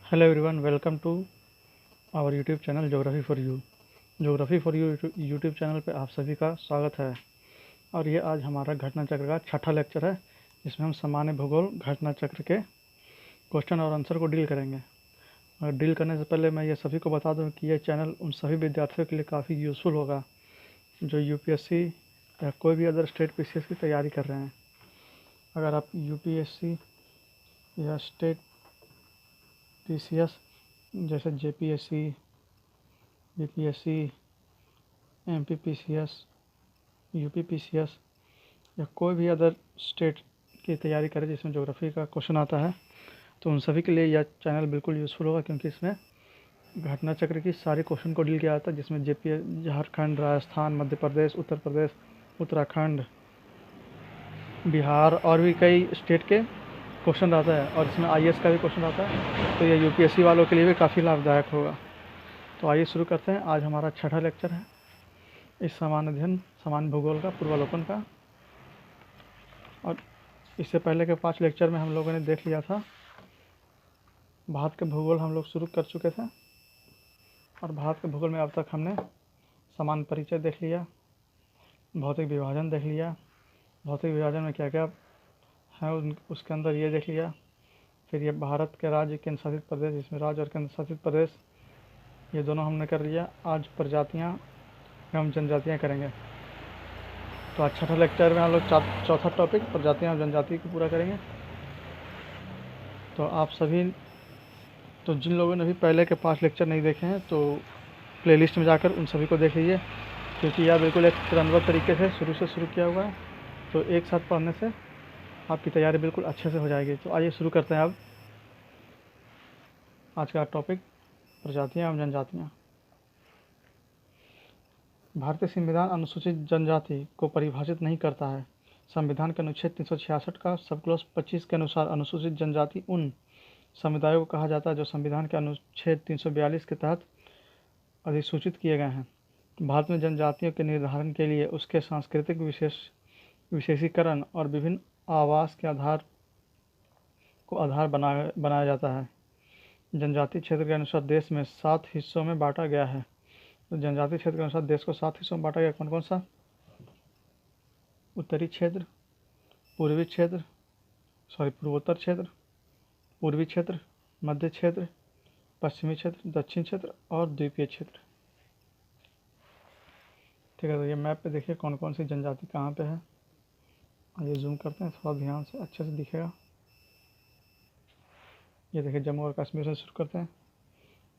Hello everyone, welcome to our YouTube channel geography for you. Geography for you YouTube channel पे आप सभी का स्वागत है। और ये आज हमारा घटना चक्र का छठा लेक्चर है, जिसमें हम सामान्य भूगोल घटना चक्र के क्वेश्चन और आंसर को डील करेंगे। और डील करने से पहले मैं ये सभी को बता दूं कि ये चैनल उन सभी विद्यार्थियों के लिए काफ़ी यूज़फुल होगा जो यूपीएससी या कोई भी अदर स्टेट पीसीएस की तैयारी कर रहे हैं। अगर आप यूपीएससी या स्टेट पीसीएस जैसे जेपीएससी, बीपीएससी, एमपीपीसीएस, यूपीपीसीएस या कोई भी अदर स्टेट की तैयारी करें जिसमें ज्योग्राफी का क्वेश्चन आता है, तो उन सभी के लिए यह चैनल बिल्कुल यूज़फुल होगा, क्योंकि इसमें घटना चक्र की सारे क्वेश्चन को डील किया जाता है, जिसमें जेपी, झारखंड, राजस्थान, मध्य प्रदेश, उत्तर प्रदेश, उत्तराखंड, बिहार और भी कई स्टेट के क्वेश्चन आता है। और इसमें आईएएस का भी क्वेश्चन आता है, तो यह यूपीएससी वालों के लिए भी काफ़ी लाभदायक होगा। तो आइए शुरू करते हैं। आज हमारा छठा लेक्चर है इस सामान्य अध्ययन सामान्य भूगोल का पूर्वावलोकन का। और इससे पहले के 5 लेक्चर में हम लोगों ने देख लिया था भारत के भूगोल, हम लोग शुरू कर चुके थे। और भारत के भूगोल में अब तक हमने सामान्य परिचय देख लिया, भौतिक विभाजन देख लिया, भौतिक विभाजन में क्या क्या है उसके अंदर ये देख लिया। फिर ये भारत के राज्य, केंद्र शासित प्रदेश, जिसमें राज्य और केंद्र शासित प्रदेश ये दोनों हमने कर लिया। आज प्रजातियाँ एवं जनजातियाँ करेंगे। तो आज छठा लेक्चर में हम लोग चौथा टॉपिक प्रजातियाँ और जनजाति को पूरा करेंगे। तो आप सभी, तो जिन लोगों ने भी पहले के 5 लेक्चर नहीं देखे हैं तो प्लेलिस्ट में जाकर उन सभी को देख लीजिए, क्योंकि यह बिल्कुल एक क्रमबद्ध तरीके से शुरू किया हुआ है। तो एक साथ पढ़ने से आपकी तैयारी बिल्कुल अच्छे से हो जाएगी। तो आइए शुरू करते हैं अब आज का टॉपिक, प्रजातियाँ एवं जनजातियाँ। भारतीय संविधान अनुसूचित जनजाति को परिभाषित नहीं करता है। संविधान के अनुच्छेद 366 का सब क्लॉज 25 के अनुसार अनुसूचित जनजाति उन समुदायों को कहा जाता है जो संविधान के अनुच्छेद 342 के तहत अधिसूचित किए गए हैं। भारत में जनजातियों के निर्धारण के लिए उसके सांस्कृतिक विशेषीकरण और विभिन्न आवास के आधार बनाया जाता है। जनजातीय क्षेत्र के अनुसार देश में 7 हिस्सों में बांटा गया है। तो जनजातीय क्षेत्र के अनुसार देश को 7 हिस्सों में बांटा गया। कौन कौन सा? उत्तरी क्षेत्र, पूर्वोत्तर क्षेत्र, पूर्वी क्षेत्र, मध्य क्षेत्र, पश्चिमी क्षेत्र, दक्षिण क्षेत्र और द्वीपीय क्षेत्र। ठीक है, तो ये मैप पे देखिए कौन कौन सी जनजाति कहाँ पे है। आइए जूम करते हैं, थोड़ा ध्यान से अच्छे से दिखेगा। ये देखिए जम्मू और कश्मीर से शुरू करते हैं।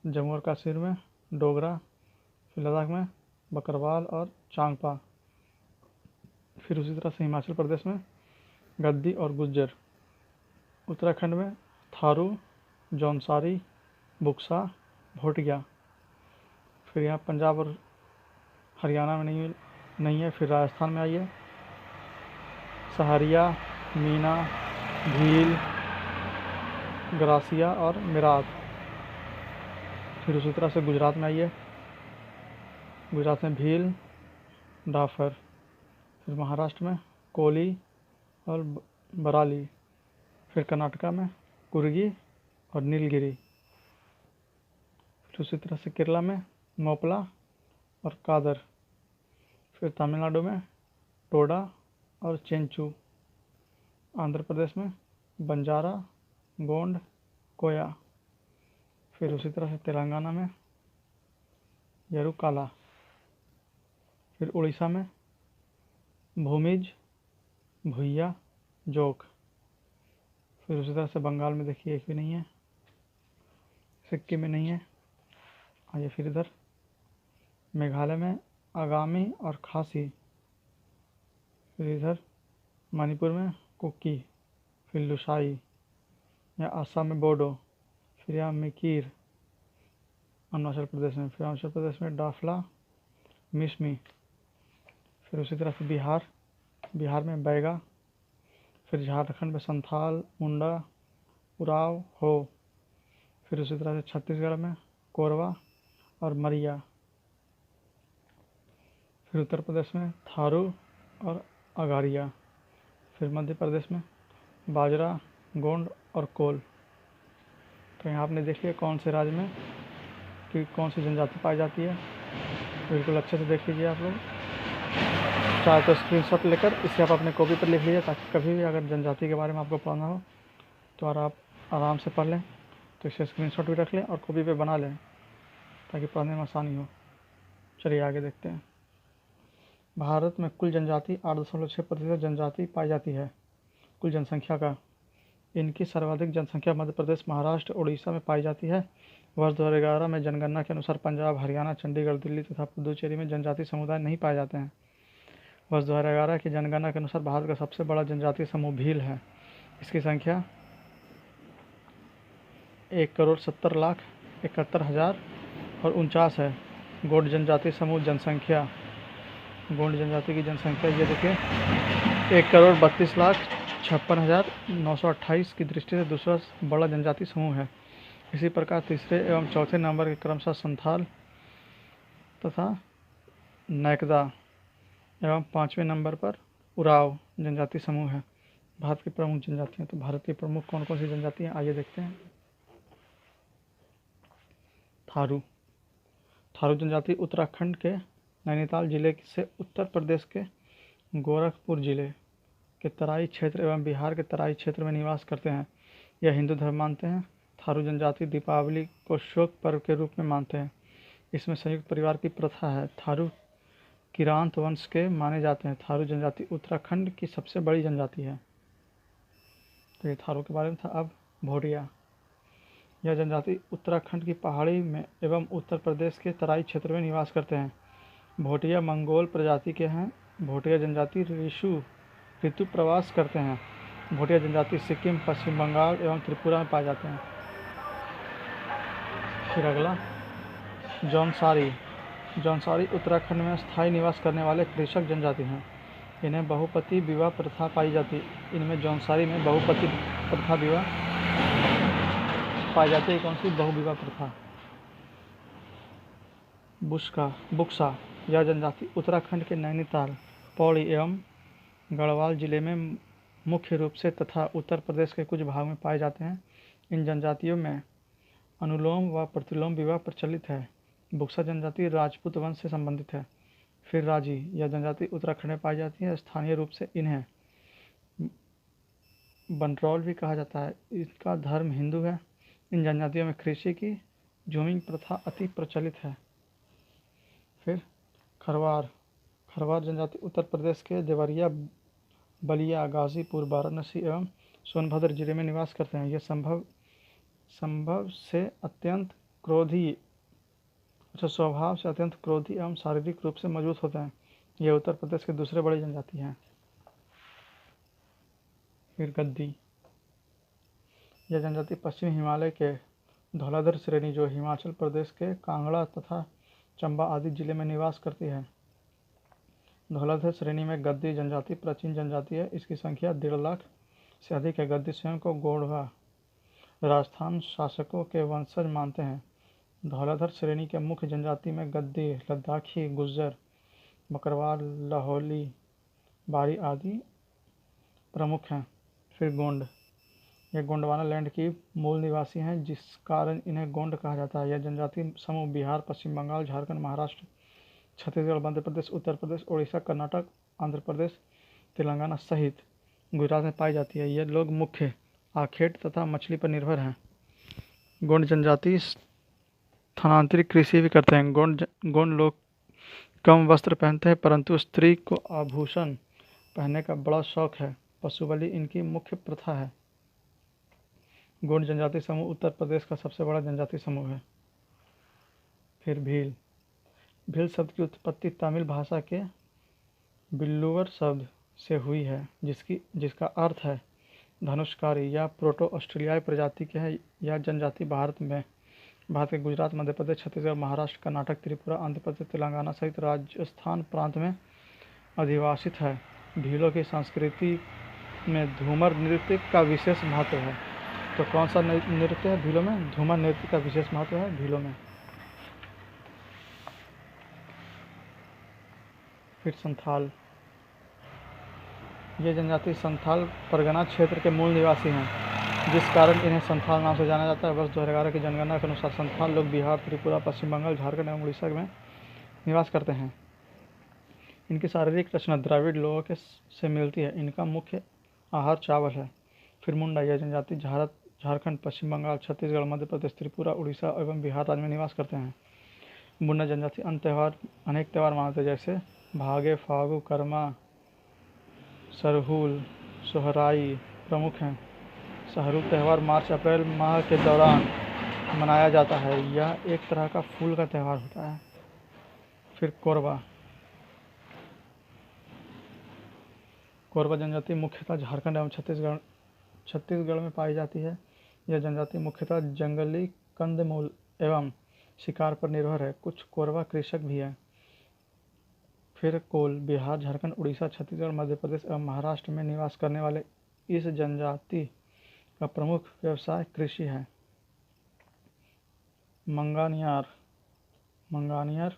जम्मू और कश्मीर में डोगरा, फिर लद्दाख में बकरवाल और चांगपा, फिर उसी तरह से हिमाचल प्रदेश में गद्दी और गुज्जर, उत्तराखंड में थारू, जौनसारी, बुक्सा, भोटिया। फिर यहाँ पंजाब और हरियाणा में नहीं है। फिर राजस्थान में आइए, सहरिया, मीना, भील, ग्रासिया और मिरात। फिर उसी तरह से गुजरात में आइए, गुजरात में भील, डाफर। फिर महाराष्ट्र में कोली और बराली। फिर कर्नाटका में कुर्गी और नीलगिरी। फिर उसी तरह से केरला में मोपला और कादर। फिर तमिलनाडु में टोडा और चेंचू। आंध्र प्रदेश में बंजारा, गोंड, कोया। फिर उसी तरह से तेलंगाना में यरुकाला। फिर उड़ीसा में भूमिज, भुइया, जोक। फिर उसी तरह से बंगाल में देखिए एक भी नहीं है, सिक्किम में नहीं है। आइए फिर इधर मेघालय में आगामी और खासी। फिर इधर मणिपुर में कुकी, फिर लुसाई। या आसाम में बोडो। फिर यहाँ मिकीर अरुणाचल प्रदेश में। फिर अरुणाचल प्रदेश में डाफला, मिसमी। फिर उसी तरह से बिहार में बैगा। फिर झारखंड में संथाल, मुंडा, उराव, हो। फिर उसी तरह से छत्तीसगढ़ में कोरवा और मरिया। फिर उत्तर प्रदेश में थारू और अगारिया। फिर मध्य प्रदेश में बाजरा, गोंड और कोल। तो यहाँ आपने देख लिया कौन से राज्य में कि कौन सी जनजाति पाई जाती है, बिल्कुल अच्छे से देख लीजिए आप लोग। चाहे तो स्क्रीनशॉट लेकर इसे आप अपने कॉपी पर लिख लीजिए, ताकि कभी भी अगर जनजाति के बारे में आपको पढ़ना हो तो आप आराम से पढ़ लें। तो इसे स्क्रीनशॉट भी रख लें और कॉपी पे बना लें, ताकि पढ़ने में आसानी हो। चलिए आगे देखते हैं। भारत में कुल जनजाति 8.6% जनजाति पाई जाती है कुल जनसंख्या का। इनकी सर्वाधिक जनसंख्या मध्य प्रदेश, महाराष्ट्र, उड़ीसा में पाई जाती है। वर्ष 2011 में जनगणना के अनुसार पंजाब, हरियाणा, चंडीगढ़, दिल्ली तथा पुडुचेरी में जनजातीय समुदाय नहीं पाए जाते हैं। वर्ष 2011 की जनगणना के अनुसार भारत का सबसे बड़ा जनजातीय समूह भील है। इसकी संख्या 1,70,71,049 है। गोंड जनजाति समूह जनसंख्या, गोंड जनजाति की जनसंख्या ये देखिए 1,32,56,928 की दृष्टि से दूसरा बड़ा जनजाति समूह है। इसी प्रकार तीसरे एवं चौथे नंबर के क्रमशः संथाल तथा नैकदा एवं 5वें नंबर पर उराव जनजाति समूह है। भारत की प्रमुख जनजातियाँ। तो भारत की प्रमुख कौन कौन सी जनजातियाँ आइए देखते हैं। थारू, थारू जनजाति उत्तराखंड के नैनीताल जिले से उत्तर प्रदेश के गोरखपुर जिले के तराई क्षेत्र एवं बिहार के तराई क्षेत्र में निवास करते हैं। यह हिंदू धर्म मानते हैं। थारू जनजाति दीपावली को शोक पर्व के रूप में मानते हैं। इसमें संयुक्त परिवार की प्रथा है। थारू किरांत वंश के माने जाते हैं। थारू जनजाति उत्तराखंड की सबसे बड़ी जनजाति है। तो ये थारू के बारे में था। अब भोटिया, यह जनजाति उत्तराखंड की पहाड़ी में एवं उत्तर प्रदेश के तराई क्षेत्र में निवास करते हैं। भोटिया मंगोल प्रजाति के हैं। भोटिया जनजाति ऋतु प्रवास करते हैं। भोटिया जनजाति सिक्किम, पश्चिम बंगाल एवं त्रिपुरा में पाए जाते हैं। फिर अगला जौनसारी, जौनसारी उत्तराखंड में स्थायी निवास करने वाले कृषक जनजाति हैं। इन्हें बहुपति विवाह प्रथा पाई जाती है। इनमें जौनसारी में बहुपति प्रथा विवाह पाई जाती है। कौन सी बहुविवाह प्रथा? बुक्सा, यह जनजाति उत्तराखंड के नैनीताल, पौड़ी एवं गढ़वाल जिले में मुख्य रूप से तथा उत्तर प्रदेश के कुछ भाग में पाए जाते हैं। इन जनजातियों में अनुलोम व प्रतिलोम विवाह प्रचलित है। बुक्सा जनजाति राजपूत वंश से संबंधित है। फिर राजी, यह जनजाति उत्तराखंड में पाई जाती है। स्थानीय रूप से इन्हें बंटरौल भी कहा जाता है। इनका धर्म हिंदू है। इन जनजातियों में कृषि की जूमिंग प्रथा अति प्रचलित है। फिर खरवार, खरवार जनजाति उत्तर प्रदेश के देवरिया, बलिया, गाजीपुर, वाराणसी एवं सोनभद्र जिले में निवास करते हैं। ये स्वभाव से अत्यंत क्रोधी एवं शारीरिक रूप से मजबूत होते हैं। ये उत्तर प्रदेश के दूसरे बड़ी जनजाति हैं। फिर गद्दी, यह जनजाति पश्चिमी हिमालय के धौलाधर श्रेणी, जो हिमाचल प्रदेश के कांगड़ा तथा चंबा आदि जिले में निवास करती है। धौलाधर श्रेणी में गद्दी जनजाति प्राचीन जनजाति है। इसकी संख्या 1.5 लाख से अधिक है। गद्दी स्वयं को गोंडवा राजस्थान शासकों के वंशज मानते हैं। धौलाधर श्रेणी के मुख्य जनजाति में गद्दी, लद्दाखी, गुज्जर, बकरवाल, लाहौली, बारी आदि प्रमुख हैं। फिर गोंड, यह गोंडवाना लैंड की मूल निवासी हैं, जिस कारण इन्हें गोंड कहा जाता है। यह जनजाति समूह बिहार, पश्चिम बंगाल, झारखंड, महाराष्ट्र, छत्तीसगढ़, मध्य प्रदेश, उत्तर प्रदेश, उड़ीसा, कर्नाटक, आंध्र प्रदेश, तेलंगाना सहित गुजरात में पाई जाती है। ये लोग मुख्य आखेट तथा मछली पर निर्भर हैं। गोंड जनजाति स्थानांतरित कृषि भी करते हैं। गोंड लोग कम वस्त्र पहनते हैं, परंतु स्त्री को आभूषण पहनने का बड़ा शौक है। पशु बलि इनकी मुख्य प्रथा है। गोंड जनजाति समूह उत्तर प्रदेश का सबसे बड़ा जनजाति समूह है। फिर भील, भील शब्द की उत्पत्ति तमिल भाषा के बिल्लुवर शब्द से हुई है, जिसका अर्थ है धनुषकारी या प्रोटो ऑस्ट्रेलियाई प्रजाति के है। यह जनजाति भारत के गुजरात, मध्य प्रदेश, छत्तीसगढ़, महाराष्ट्र, कर्नाटक, त्रिपुरा, आंध्र प्रदेश, तेलंगाना सहित राजस्थान प्रांत में अधिवासित है। भीलों की संस्कृति में धूमर नृत्य का विशेष महत्व है। तो कौन सा नृत्य है भीलों में? धूमर नृत्य का विशेष महत्व है भीलों में। फिर संथाल, ये जनजाति संथाल परगना क्षेत्र के मूल निवासी हैं। जिस कारण इन्हें संथाल नाम से जाना जाता है। वर्ष 2011 की जनगणना के अनुसार संथाल लोग बिहार, त्रिपुरा, पश्चिम बंगाल, झारखंड एवं उड़ीसा में निवास करते हैं। इनकी शारीरिक रचना द्रविड़ लोगों के से मिलती है। इनका मुख्य आहार चावल है। फिर मुंडा, यह जनजाति झारखंड, पश्चिम बंगाल, छत्तीसगढ़, मध्य प्रदेश, त्रिपुरा, उड़ीसा एवं बिहार राज्य में निवास करते हैं। मुंडा जनजाति अनेक त्यौहार मनाते हैं, जैसे भागे, फागु, कर्मा, सरहुल, सोहराई प्रमुख हैं। सरहुल त्यौहार मार्च अप्रैल माह के दौरान मनाया जाता है। यह एक तरह का फूल का त्यौहार होता है। फिर कोरबा जनजाति मुख्यतः झारखंड एवं छत्तीसगढ़ में पाई जाती है। यह जनजाति मुख्यतः जंगली कंदमूल एवं शिकार पर निर्भर है। कुछ कोरबा कृषक भी हैं। फिर कोल, बिहार, झारखंड, उड़ीसा, छत्तीसगढ़, मध्य प्रदेश एवं महाराष्ट्र में निवास करने वाले इस जनजाति का प्रमुख व्यवसाय कृषि है। मंगानियर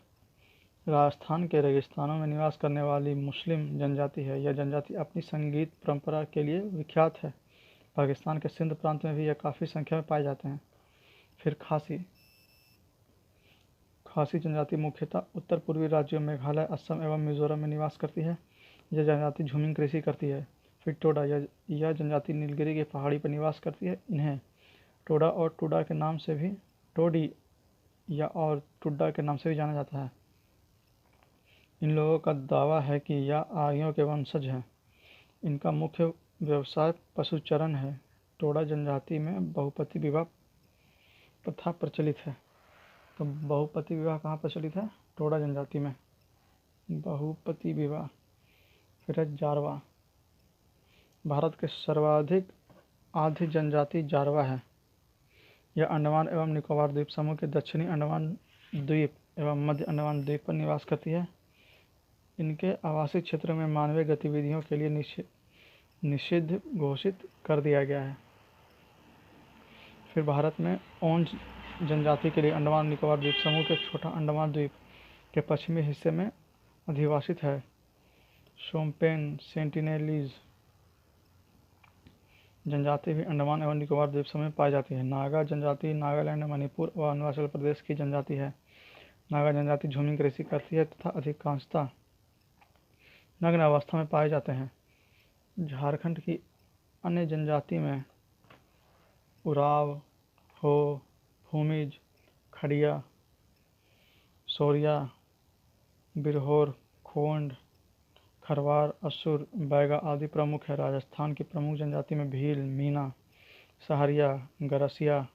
राजस्थान के रेगिस्तानों में निवास करने वाली मुस्लिम जनजाति है। यह जनजाति अपनी संगीत परंपरा के लिए विख्यात है। पाकिस्तान के सिंध प्रांत में भी यह काफ़ी संख्या में पाए जाते हैं। फिर खासी जनजाति मुख्यतः उत्तर पूर्वी राज्यों मेघालय, असम एवं मिजोरम में निवास करती है। यह जनजाति झूमिंग कृषि करती है। फिर टोडा, यह जनजाति नीलगिरी की पहाड़ी पर निवास करती है। इन्हें टोडा और टुडा के नाम से भी टोडी या और टुड्डा के नाम से भी जाना जाता है। इन लोगों का दावा है कि यह आर्यों के वंशज हैं। इनका मुख्य व्यवसाय पशुचरण है। टोडा जनजाति में बहुपति विवाह प्रथा प्रचलित है। तो बहुपति विवाह कहाँ प्रचलित है? टोडा जनजाति में बहुपति विवाह। फिर है जारवा। भारत के सर्वाधिक आधी जनजाति जारवा है। यह अंडमान एवं निकोबार द्वीप समूह के दक्षिणी अंडमान द्वीप एवं मध्य अंडमान द्वीप पर निवास करती है। इनके आवासीय क्षेत्रों में मानवीय गतिविधियों के लिए निषिद्ध घोषित कर दिया गया है। फिर भारत में ओंज जनजाति के लिए अंडमान निकोबार द्वीप समूह के छोटा अंडमान द्वीप के पश्चिमी हिस्से में अधिवासित है। शोम्पेन सेंटिनेलीज जनजाति भी अंडमान एवं निकोबार द्वीप समूह में पाई जाती है। नागा जनजाति नागालैंड, मणिपुर व अरुणाचल प्रदेश की जनजाति है। नागा जनजाति झूमिंग कृषि करती है तथा अधिकांशतः नग्न अवस्था में पाए जाते हैं। झारखंड की अन्य जनजाति में उराव, हो, भूमिज, खड़िया, सोरिया, बिरहोर, खोंड, खरवार, असुर, बैगा आदि प्रमुख है। राजस्थान की प्रमुख जनजाति में भील, मीना, सहरिया, गरसिया,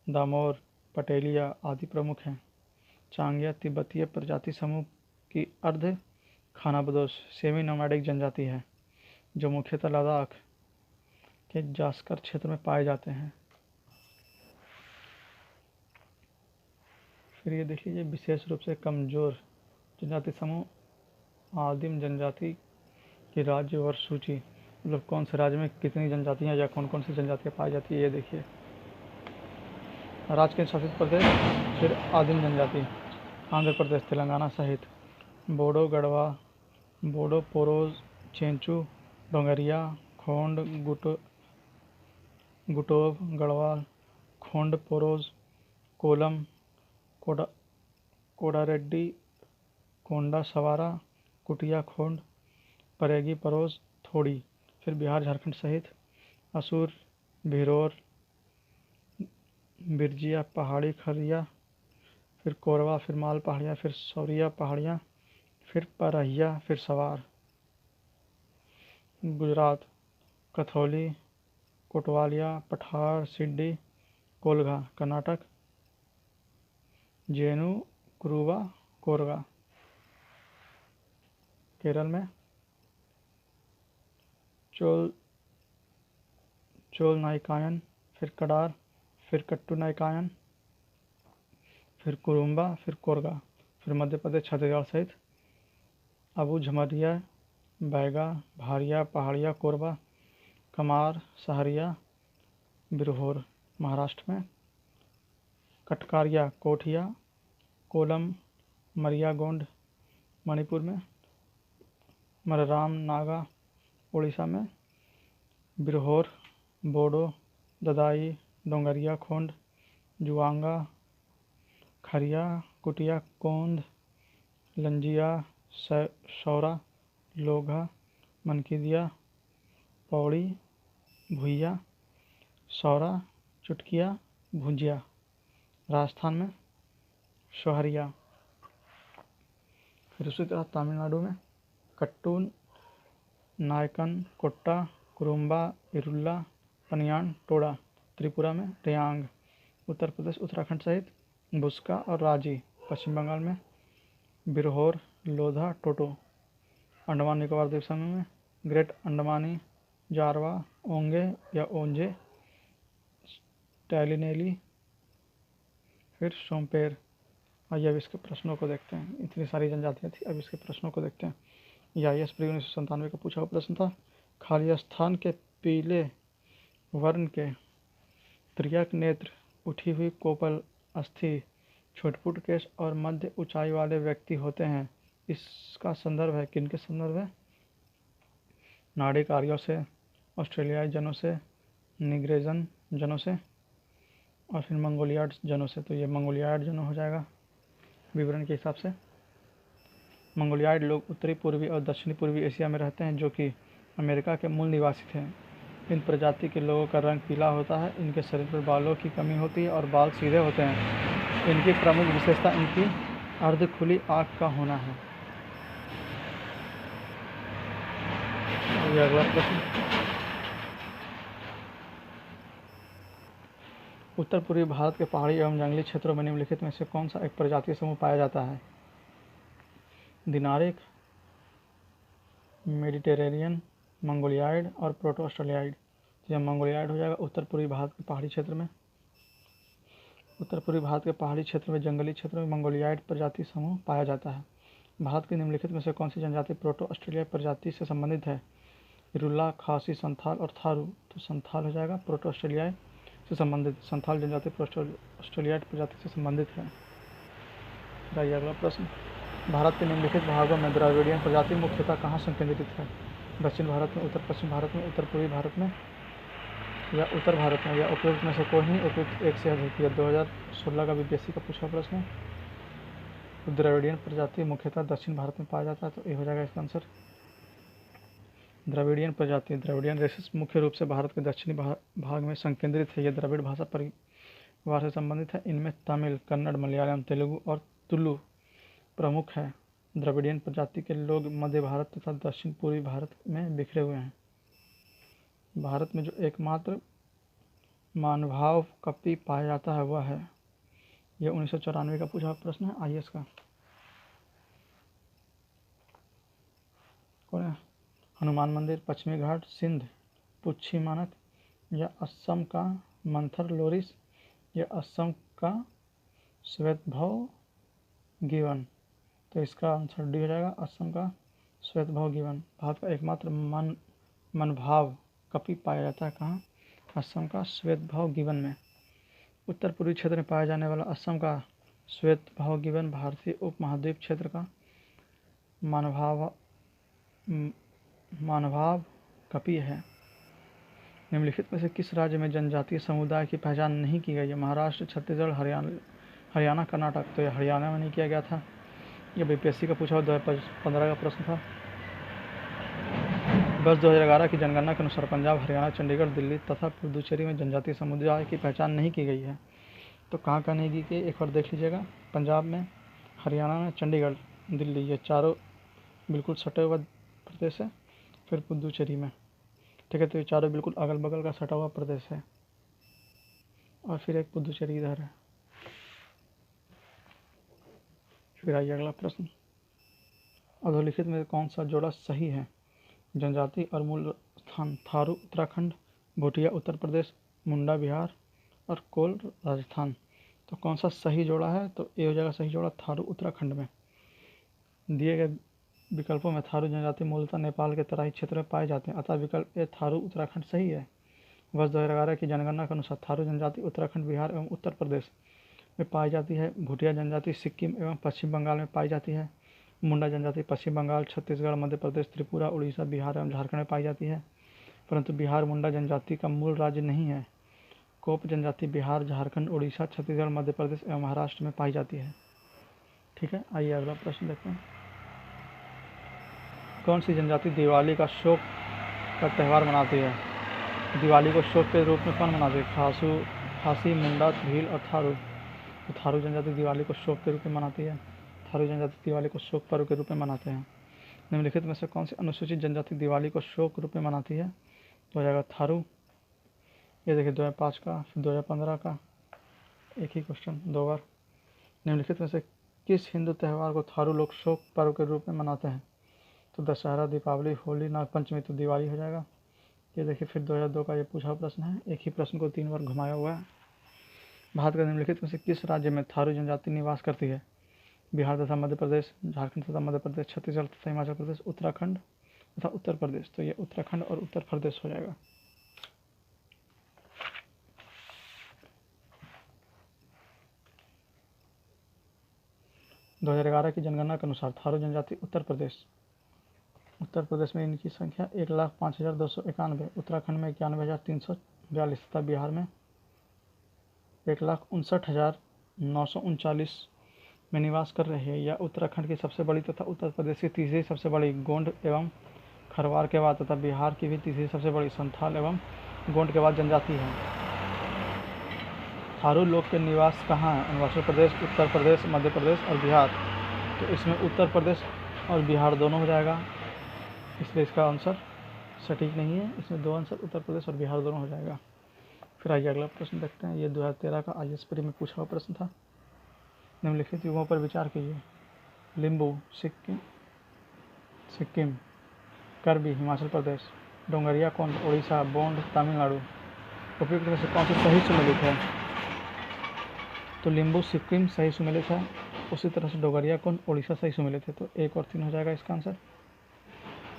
दामोर, पटेलिया आदि प्रमुख हैं। चांगिया तिब्बतीय प्रजाति समूह की अर्ध खानाबदोश सेमी नोमैडिक जनजाति है, जो मुख्यतः लद्दाख के जास्कर क्षेत्र में पाए जाते हैं। फिर ये देख लीजिए विशेष रूप से कमजोर जनजाति समूह आदिम जनजाति की राज्य वर्ष सूची, मतलब कौन से राज्य में कितनी जनजातियाँ या कौन कौन सी जनजातियाँ पाई जाती है। ये देखिए राज्य के शासित प्रदेश। फिर आदिम जनजाति आंध्र प्रदेश, तेलंगाना सहित बोडो, गढ़वा, बोडो, पोरोज, चेंचू, डोंगरिया, खोंड, गुटोब, गढ़वाल, खोंड, पोरोज, कोलम, कोडारेड्डी, कोंडा, सवारा, कुटिया, खोंड, परेगी, परोज, थोड़ी। फिर बिहार झारखंड सहित असुर, भिरोर, बिरजिया, पहाड़ी खरिया, फिर कोरवा, फिर माल पहाड़ियाँ, फिर सौरिया पहाड़ियाँ, फिर परहिया, फिर सवार। गुजरात कथौली, कोटवालिया, पठार, सिड्डी, कोलगा। कर्नाटक जेनु, कुरुवा, कोरगा। केरल में चोल नाइकायन, फिर कडार, फिर कट्टू नाइकायन, फिर कुरुम्बा, फिर कोरगा। फिर मध्य प्रदेश छत्तीसगढ़ सहित अबू झमरिया, बैगा, भारिया, पहाड़िया, कोरबा, कमार, सहरिया, बिरहोर। महाराष्ट्र में कटकारिया, कोठिया, कोलम, मरिया गोंड। मणिपुर में मरराम, नागा। उड़ीसा में बिरहोर, बोडो, ददाई, डोंगरिया, खोंड, जुआंगा, खरिया, कुटिया, कोंद, लंजिया, सौरा, लोघा, मनकीदिया, पौड़ी, भुइया, सौरा, चुटकिया, भुजिया। राजस्थान में सोहरिया। फिर उसी तरह तमिलनाडु में कट्टून, नायकन, कोट्टा, कुरुम्बा, इरुल्ला, पनियान, टोडा। त्रिपुरा में रियांग। उत्तर प्रदेश उत्तराखंड सहित बुस्का और राजी। पश्चिम बंगाल में बिरहोर, लोधा, टोटो। अंडमान निकोबार द्वीप समूह में ग्रेट अंडमानी, जारवा, ओंगे या ओंजे, टैलिनेली, फिर सोमपेर। आइए अब इसके प्रश्नों को देखते हैं। इतनी सारी जनजातियाँ थी, अब इसके प्रश्नों को देखते हैं। यह IAS प्री 1997 का पूछा हुआ प्रश्न था। खाली स्थान के पीले वर्ण के त्रियक नेत्र, उठी हुई कोपल अस्थि, छोटपुट केश और मध्य ऊंचाई वाले व्यक्ति होते हैं। इसका संदर्भ है, किनके संदर्भ है? नाड़िक आर्यों से, ऑस्ट्रेलियाई जनों से, निग्रेजन जनों से और फिर मंगोलियाड जनों से। तो ये मंगोलियाड जनों हो जाएगा विवरण के हिसाब से। मंगोलियाड लोग उत्तरी पूर्वी और दक्षिणी पूर्वी एशिया में रहते हैं, जो कि अमेरिका के मूल निवासी थे। इन प्रजाति के लोगों का रंग पीला होता है। इनके शरीर पर बालों की कमी होती है और बाल सीधे होते हैं। इनकी प्रमुख विशेषता इनकी अर्ध खुली आँख का होना है। अगला प्रश्न, उत्तर पूर्वी भारत के पहाड़ी एवं जंगली क्षेत्रों में निम्नलिखित में से कौन सा एक प्रजातीय समूह पाया जाता है? दिनारिक, मेडिटेरेनियन, मंगोलियाड और प्रोटो ऑस्ट्रेलियाइड। तो यह मंगोलियाड हो जाएगा। उत्तर पूर्वी भारत के पहाड़ी क्षेत्र में, उत्तर पूर्वी भारत के पहाड़ी क्षेत्र में जंगली क्षेत्रों में मंगोलियाड प्रजाति समूह पाया जाता है। भारत के निम्नलिखित में से कौन सी जनजाति प्रोटो ऑस्ट्रेलियाई प्रजाति से संबंधित है? इरुल्ला, खासी, संथाल और थारू। तो संथाल हो जाएगा प्रोटो ऑस्ट्रेलियाई से संबंधित। संथाल जनजाति प्रोटो ऑस्ट्रेलियाई प्रजाति से संबंधित है। आइए अगला प्रश्न, भारत के निम्नलिखित भागों में द्रविडियन प्रजाति मुख्यतः कहाँ संकेंद्रित है? दक्षिण भारत में, उत्तर पश्चिम भारत में, उत्तर पूर्वी भारत में या उत्तर भारत में, या उपयुक्त में से कोई नहीं, उपयुक्त एक से अधिक। यह 2016 का BPSC का पूछा प्रश्न है। तो द्रविडियन प्रजाति मुख्यतः दक्षिण भारत में पाया जाता है, तो ये हो जाएगा इसका आंसर। द्रविडियन प्रजाति, द्रविडियन रेसेस मुख्य रूप से भारत के दक्षिणी भाग में संकेंद्रित है। यह द्रविड़ भाषा परिवार से संबंधित है। इनमें तमिल, कन्नड़, मलयालम, तेलुगु और तुलु प्रमुख है। द्रविडियन प्रजाति के लोग मध्य भारत तथा दक्षिण पूर्वी भारत में बिखरे हुए हैं। भारत में जो एकमात्र मानभाव कपि पाया जाता है वह है, यह 1994 का पूछा प्रश्न है IAS का। कौन है? हनुमान मंदिर, पश्चिमी घाट, सिंध, पुच्छी मानक या असम का मंथर लोरिस या असम का श्वेतभव गिवन। तो इसका आंसर डी हो जाएगा, असम का श्वेतभव गिवन। भारत का एकमात्र मनभाव कपि पाया जाता है कहाँ? असम का श्वेतभव गिवन में। उत्तर पूर्वी क्षेत्र में पाया जाने वाला असम का श्वेतभव गिवन भारतीय उपमहाद्वीप क्षेत्र का मानभाव कपि है। निम्नलिखित में से किस राज्य में जनजातीय समुदाय की पहचान नहीं की गई है? महाराष्ट्र, छत्तीसगढ़, हरियाणा, कर्नाटक। तो यह हरियाणा में नहीं किया गया था। यह BPSC का पूछा हुआ 2015 का प्रश्न था। वर्ष 2011 की जनगणना के अनुसार पंजाब, हरियाणा, चंडीगढ़, दिल्ली तथा पुडुचेरी में जनजातीय समुदाय की पहचान नहीं की गई है। तो कहाँ कहाँ नहीं की गई, एक बार देख लीजिएगा। पंजाब में, हरियाणा में, चंडीगढ़, दिल्ली, ये चारों बिल्कुल सटे हुआ प्रदेश है। फिर पुडुचेरी में, ठीक है। तो ये चारों बिल्कुल अगल बगल का सटा हुआ प्रदेश है। और फिर एक पुडुचेरी इधर है। फिर आइए अगला प्रश्न, अधोलिखित में कौन सा जोड़ा सही है? जनजाति और मूल स्थान, थारू उत्तराखंड, भूटिया उत्तर प्रदेश, मुंडा बिहार और कोल राजस्थान। तो कौन सा सही जोड़ा है? तो ये हो जाएगा सही जोड़ा थारू उत्तराखंड में। दिए गए विकल्पों में थारू जनजाति मूलतः नेपाल के तराई क्षेत्र में पाए जाते हैं, अतः विकल्प ए थारू उत्तराखंड सही है। वर्ष 2011 की जनगणना के अनुसार थारू जनजाति उत्तराखंड, बिहार एवं उत्तर प्रदेश में पाई जाती है। भूटिया जनजाति सिक्किम एवं पश्चिम बंगाल में पाई जाती है। मुंडा जनजाति पश्चिम बंगाल, छत्तीसगढ़, मध्य प्रदेश, त्रिपुरा, उड़ीसा, बिहार एवं झारखंड में पाई जाती है। परंतु बिहार मुंडा जनजाति का मूल राज्य नहीं है। कोप जनजाति बिहार, झारखंड, उड़ीसा, छत्तीसगढ़, मध्य प्रदेश एवं महाराष्ट्र में पाई जाती है। ठीक है, आइए अगला प्रश्न देखते हैं। कौन सी जनजाति दिवाली का शोक का त्यौहार मनाती है? दिवाली को शोक के रूप में कौन मनाती है? खासी, मुंडा, भील और थारू। तो थारू जनजाति दिवाली को शोक के रूप में मनाती है। थारू जनजाति दिवाली को शोक पर्व के रूप में मनाते हैं। निम्नलिखित में से कौन सी अनुसूचित जनजाति दिवाली को शोक रूप में मनाती है? तो हो जाएगा थारू। ये देखिए 2005 का, फिर 2015 का, एक ही क्वेश्चन 2 बार। निम्नलिखित में से किस हिंदू त्यौहार को थारू लोग शोक पर्व के रूप में मनाते हैं? तो दशहरा, दीपावली, होली, नागपंचमी, तो दिवाली हो जाएगा। ये देखिए फिर 2002 का ये पूछा प्रश्न है, एक ही प्रश्न को 3 बार घुमाया हुआ है। भारत के निम्नलिखित में से किस राज्य में थारू जनजाति निवास करती है? बिहार तथा मध्य प्रदेश, झारखंड तथा मध्य प्रदेश, छत्तीसगढ़ तथा हिमाचल प्रदेश, उत्तराखंड तथा उत्तर प्रदेश। तो ये उत्तराखंड और उत्तर प्रदेश हो जाएगा। दो 2011 की जनगणना के अनुसार थारू जनजाति उत्तर प्रदेश में इनकी संख्या 1,05,291, उत्तराखंड में 91,342 तथा बिहार में 1,59,939 में निवास कर रही है। यह उत्तराखंड की सबसे बड़ी तथा उत्तर प्रदेश की तीसरी सबसे बड़ी गोंड एवं खरवार के बाद तथा बिहार की भी तीसरी सबसे बड़ी संथाल एवं गोंड के बाद जनजाति है। थारू लोग के निवास कहाँ है? अरुणाचल प्रदेश, उत्तर प्रदेश, मध्य प्रदेश और बिहार। तो इसमें उत्तर प्रदेश और बिहार दोनों हो जाएगा, इसलिए इसका आंसर सटीक नहीं है। इसमें 2 आंसर उत्तर प्रदेश और बिहार दोनों हो जाएगा। फिर आइए अगला प्रश्न देखते हैं। ये 2013 का IAS प्री में पूछा हुआ प्रश्न था। निम्नलिखित युगों पर विचार कीजिए। लिम्बू सिक्किम, करबी हिमाचल प्रदेश, डोंगरिया कोंड उड़ीसा, बोंड तमिलनाडु। उपयुक्त में से कौन सी सही सुमेलित है? तो लिम्बू सिक्किम सही सुमेलित है, उसी तरह से डोंगरिया कोंड उड़ीसा सही सुमेलित है। तो 1 और 3 हो जाएगा इसका आंसर।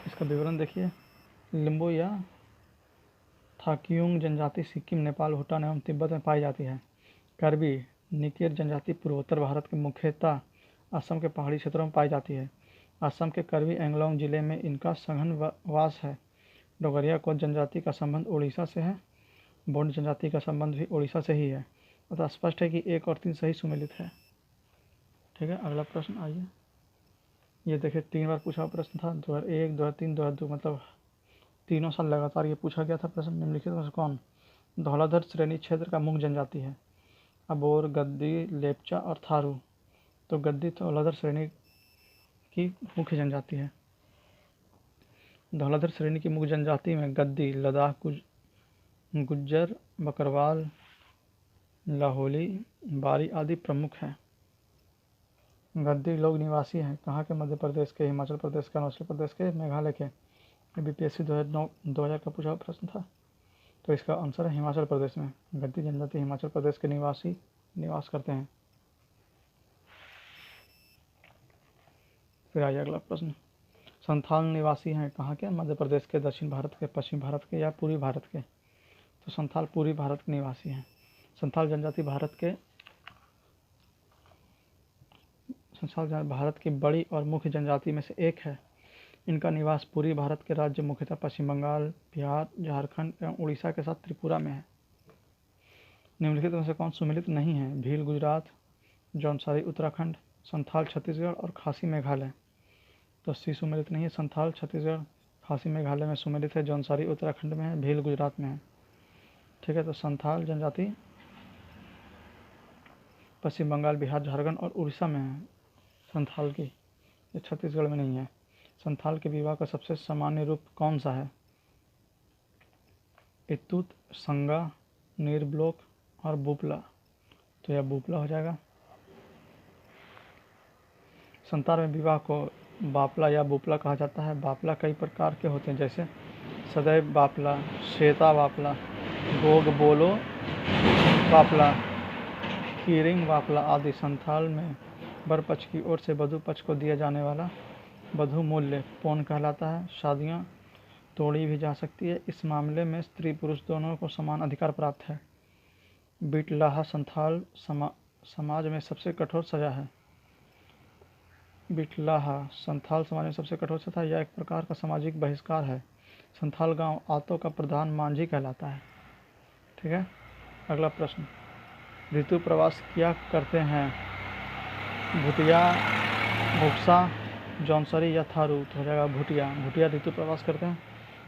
इसका विवरण देखिए। लिम्बू या थाकियुंग जनजाति सिक्किम, नेपाल, भूटान एवं तिब्बत में पाई जाती है। करबी निकेर जनजाति पूर्वोत्तर भारत के मुख्यतः असम के पहाड़ी क्षेत्रों में पाई जाती है। असम के करबी एंगलोंग जिले में इनका सघन वास है। डोगरिया कोंड जनजाति का संबंध उड़ीसा से है। बोंड जनजाति का संबंध भी उड़ीसा से ही है। अतः स्पष्ट है कि 1 और 3 सही सुमेलित है। ठीक है, अगला प्रश्न आइए। ये देखिए 3 बार पूछा हुआ प्रश्न था, 2001, 2003, 2002, मतलब तीनों साल लगातार ये पूछा गया था प्रश्न। निम्नलिखित में से कौन धौलाधर श्रेणी क्षेत्र का मुख्य जनजाति है? अबोर, गद्दी, लेपचा और थारू। तो गद्दी धौलाधर श्रेणी की मुख्य जनजाति है। धौलाधर श्रेणी की मुख्य जनजाति में गद्दी, लद्दाख, गुज्जर, बकरवाल, लाहौली, बारी आदि प्रमुख हैं। गद्दी लोग निवासी हैं कहाँ के? मध्य प्रदेश के, हिमाचल प्रदेश के, अरुणाचल प्रदेश के, मेघालय के। BPSC 2000 का पूछा प्रश्न था। तो इसका आंसर है हिमाचल प्रदेश में। गद्दी जनजाति हिमाचल प्रदेश के निवास करते हैं। फिर आइए अगला प्रश्न। संथाल निवासी हैं कहाँ के? मध्य प्रदेश के, दक्षिण भारत के, पश्चिम भारत के या पूर्वी भारत के? तो संथाल पूर्वी भारत के निवासी हैं। संथाल जनजाति भारत की बड़ी और मुख्य जनजाति में से एक है। इनका निवास पूर्वी भारत के राज्य मुख्यतः पश्चिम बंगाल, बिहार, झारखंड एवं उड़ीसा के साथ त्रिपुरा में है। निम्नलिखित में से कौन सुमेलित नहीं है? भील गुजरात, जौनसारी उत्तराखंड, संथाल छत्तीसगढ़ और खासी मेघालय। तो सी सुमेलित नहीं है। संथाल छत्तीसगढ़, खासी मेघालय में सुमेलित है, जौनसारी उत्तराखंड में है, भील गुजरात में है। ठीक है, तो संथाल जनजाति पश्चिम बंगाल, बिहार, झारखंड और उड़ीसा में है। संथाल की ये छत्तीसगढ़ में नहीं है। संथाल के विवाह का सबसे सामान्य रूप कौन सा है? इतूत, संगा, निर्ब्लोक और बुपला। तो यह बुपला हो जाएगा। संथाल में विवाह को बापला या बुपला कहा जाता है। बापला कई प्रकार के होते हैं, जैसे सदैव बापला, श्वेता बापला, गोग बोलो बापला, कीरिंग बापला आदि। संथाल में वर पक्ष की ओर से वधू पक्ष को दिया जाने वाला वधू मूल्य पौन कहलाता है। शादियां तोड़ी भी जा सकती है। इस मामले में स्त्री पुरुष दोनों को समान अधिकार प्राप्त है। बिटलाहा संथाल समाज में सबसे कठोर सजा है। बिटलाहा संथाल समाज में सबसे कठोर सजा यह एक प्रकार का सामाजिक बहिष्कार है। संथाल गांव आतो का प्रधान मांझी कहलाता है। ठीक है। अगला प्रश्न, ऋतु प्रवास क्या करते हैं? भूटिया, भुक्सा, जौनसरी या थारू? तो हो जाएगा भूटिया। भूटिया ऋतु प्रवास करते हैं।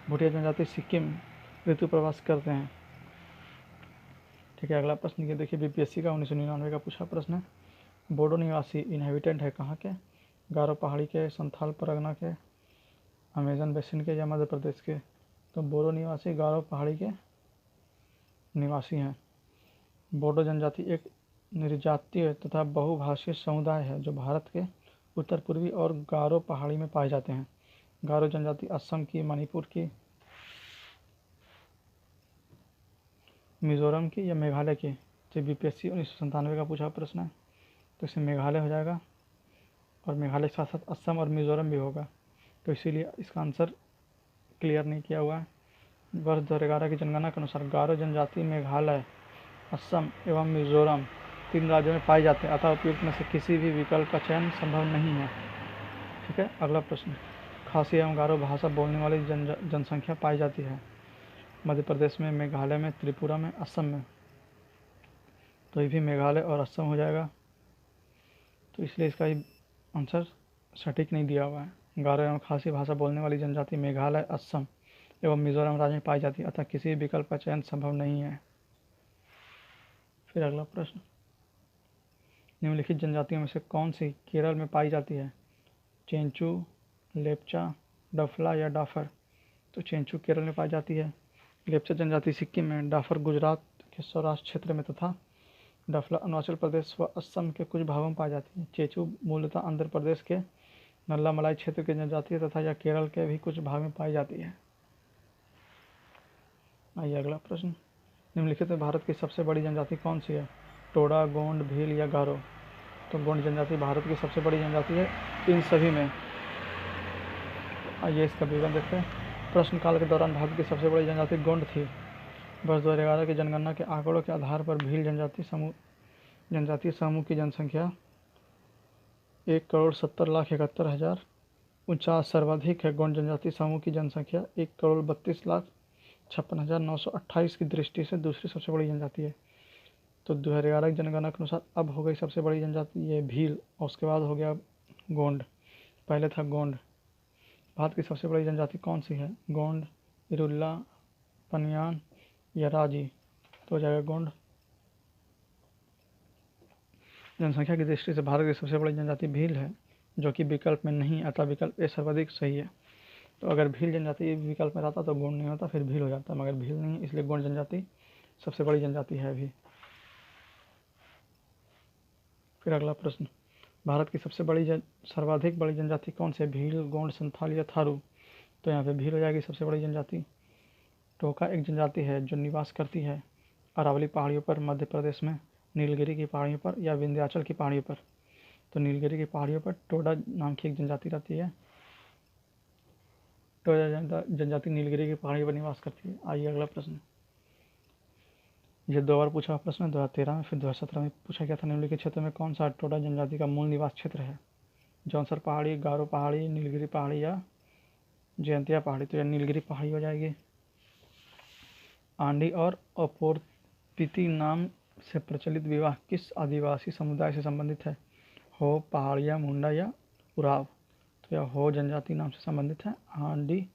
भूटिया जनजाति सिक्किम ऋतु प्रवास करते हैं। ठीक है। अगला प्रश्न ये देखिए, बीपीएससी का 1999 का पूछा प्रश्न है। बोडो निवासी इनहेबिटेंट है कहाँ के? गारो पहाड़ी के, संथाल परगना के, अमेजन बेसिन के या मध्य प्रदेश के? तो बोडो निवासी गारो पहाड़ी के निवासी हैं। बोडो जनजाति एक निर्जातीय तथा बहुभाषीय समुदाय है जो भारत के उत्तर पूर्वी और गारो पहाड़ी में पाए जाते हैं। गारो जनजाति असम की, मणिपुर की, मिजोरम की या मेघालय की? तो बीपीएससी 1997 का पूछा प्रश्न है, तो इसमें मेघालय हो जाएगा, और मेघालय के साथ साथ असम और मिजोरम भी होगा, तो इसीलिए इसका आंसर क्लियर नहीं किया हुआ है। वर्ष 2011 की जनगणना के अनुसार गारो जनजाति मेघालय, असम एवं मिजोरम 3 राज्यों में पाए जाते हैं, अतः उपयुक्त में से किसी भी विकल्प का चयन संभव नहीं है। ठीक है। अगला प्रश्न, खासी एवं गारो भाषा बोलने वाली जनसंख्या पाई जाती है मध्य प्रदेश में, मेघालय में, त्रिपुरा में, असम में? तो ये भी मेघालय और असम हो जाएगा, तो इसलिए इसका आंसर सटीक नहीं दिया हुआ है। गारो एवं खासी भाषा बोलने वाली जनजाति मेघालय, असम एवं मिजोरम राज्य में पाई जाती है, अतः किसी भी विकल्प का चयन संभव नहीं है। फिर अगला प्रश्न, निम्नलिखित जनजातियों में से कौन सी केरल में पाई जाती है? चेंचू, लेप्चा, डफला या डाफर? तो चेंचू केरल में पाई जाती है, लेप्चा जनजाति सिक्किम में, डाफर गुजरात के सौराष्ट्र क्षेत्र में तथा डफला अरुणाचल प्रदेश व असम के कुछ भागों में पाई जाती है। चेंचू मूलतः आंध्र प्रदेश के नल्लामलाई क्षेत्र की जनजाति तथा यह केरल के भी कुछ भाग में पाई जाती है। आइए अगला प्रश्न, निम्नलिखित में भारत की सबसे बड़ी जनजाति कौन सी है? टोडा, गोंड, भील या गारो? तो गोंड जनजाति भारत की सबसे बड़ी जनजाति है इन सभी में। आइए इसका विवरण देखते हैं। प्रश्नकाल के दौरान भारत की सबसे बड़ी जनजाति गोंड थी। वर्ष 2011 की जनगणना के आंकड़ों के आधार पर भील जनजातीय समूह की जनसंख्या 1,70,71,049 सर्वाधिक है। गोंड जनजाति समूह की जनसंख्या 1,32,56,928 की दृष्टि से दूसरी सबसे बड़ी जनजाति है। तो 2011 की जनगणना के अनुसार अब हो गई सबसे बड़ी जनजाति ये भील, और उसके बाद हो गया गोंड, पहले था गोंड। भारत की सबसे बड़ी जनजाति कौन सी है? गोंड, इरुल्ला, पनियान या राजी? तो हो जाएगा गोंड। जनसंख्या की दृष्टि से भारत की सबसे बड़ी जनजाति भील है, जो कि विकल्प में नहीं आता, विकल्प ए सर्वाधिक सही है। तो अगर भील जनजाति विकल्प में रहता तो गोंड नहीं होता, फिर भील हो जाता, मगर भील नहीं, इसलिए गोंड जनजाति सबसे बड़ी जनजाति है अभी। फिर अगला प्रश्न, भारत की सबसे बड़ी सर्वाधिक बड़ी जनजाति कौन सी है? भील, गोंड, संथाल या थारू? तो यहाँ पे भील हो जाएगी सबसे बड़ी जनजाति। टोका एक जनजाति है जो निवास करती है अरावली पहाड़ियों पर, मध्य प्रदेश में, नीलगिरी की पहाड़ियों पर या विंध्याचल की पहाड़ियों पर? तो नीलगिरी की पहाड़ियों पर टोडा नाम की एक जनजाति रहती है। टोडा जनजाति नीलगिरी की पहाड़ियों पर निवास करती है। आइए अगला प्रश्न, ये 2 बार पूछा प्रश्न, 2013 में, फिर 2017 में पूछा गया था। निम्नलिखित क्षेत्र में कौन सा टोडा जनजाति का मूल निवास क्षेत्र है? जौनसर पहाड़ी, गारो पहाड़ी, नीलगिरी पहाड़ी या जयंतिया पहाड़ी? तो यह नीलगिरी पहाड़ी हो जाएगी। आंडी और अपोर्पिती नाम से प्रचलित विवाह किस आदिवासी समुदाय से संबंधित है? हो, पहाड़िया, मुंडा या उराव? तो यह हो जनजाति नाम से संबंधित है। आंडी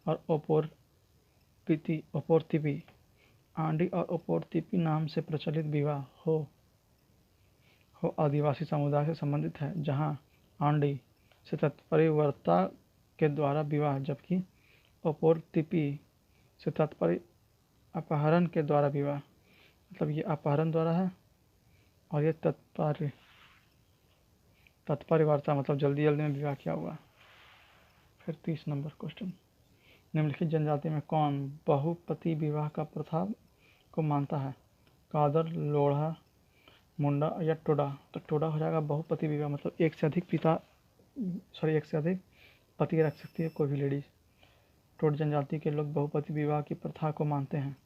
और ओपोर्तिपी, आंडी और ओपोर्तिपी नाम से प्रचलित विवाह हो आदिवासी समुदाय से संबंधित है, जहाँ आंडी से तत्परिवर्ता के द्वारा विवाह, जबकि ओपोर्तिपी से तात्पर्य अपहरण के द्वारा विवाह। मतलब ये अपहरण द्वारा है और ये तत्परिवर्ता मतलब जल्दी जल्दी में विवाह किया हुआ। फिर 30 नंबर क्वेश्चन, निम्नलिखित जनजाति में कौन बहुपति विवाह का प्रथा को मानता है? कादर, लोढ़ा, मुंडा या टोडा? तो टोडा हो जाएगा बहुपति विवाह, मतलब एक से अधिक पति रख सकती है कोई भी लेडीज। टोड जनजाति के लोग बहुपति विवाह की प्रथा को मानते हैं।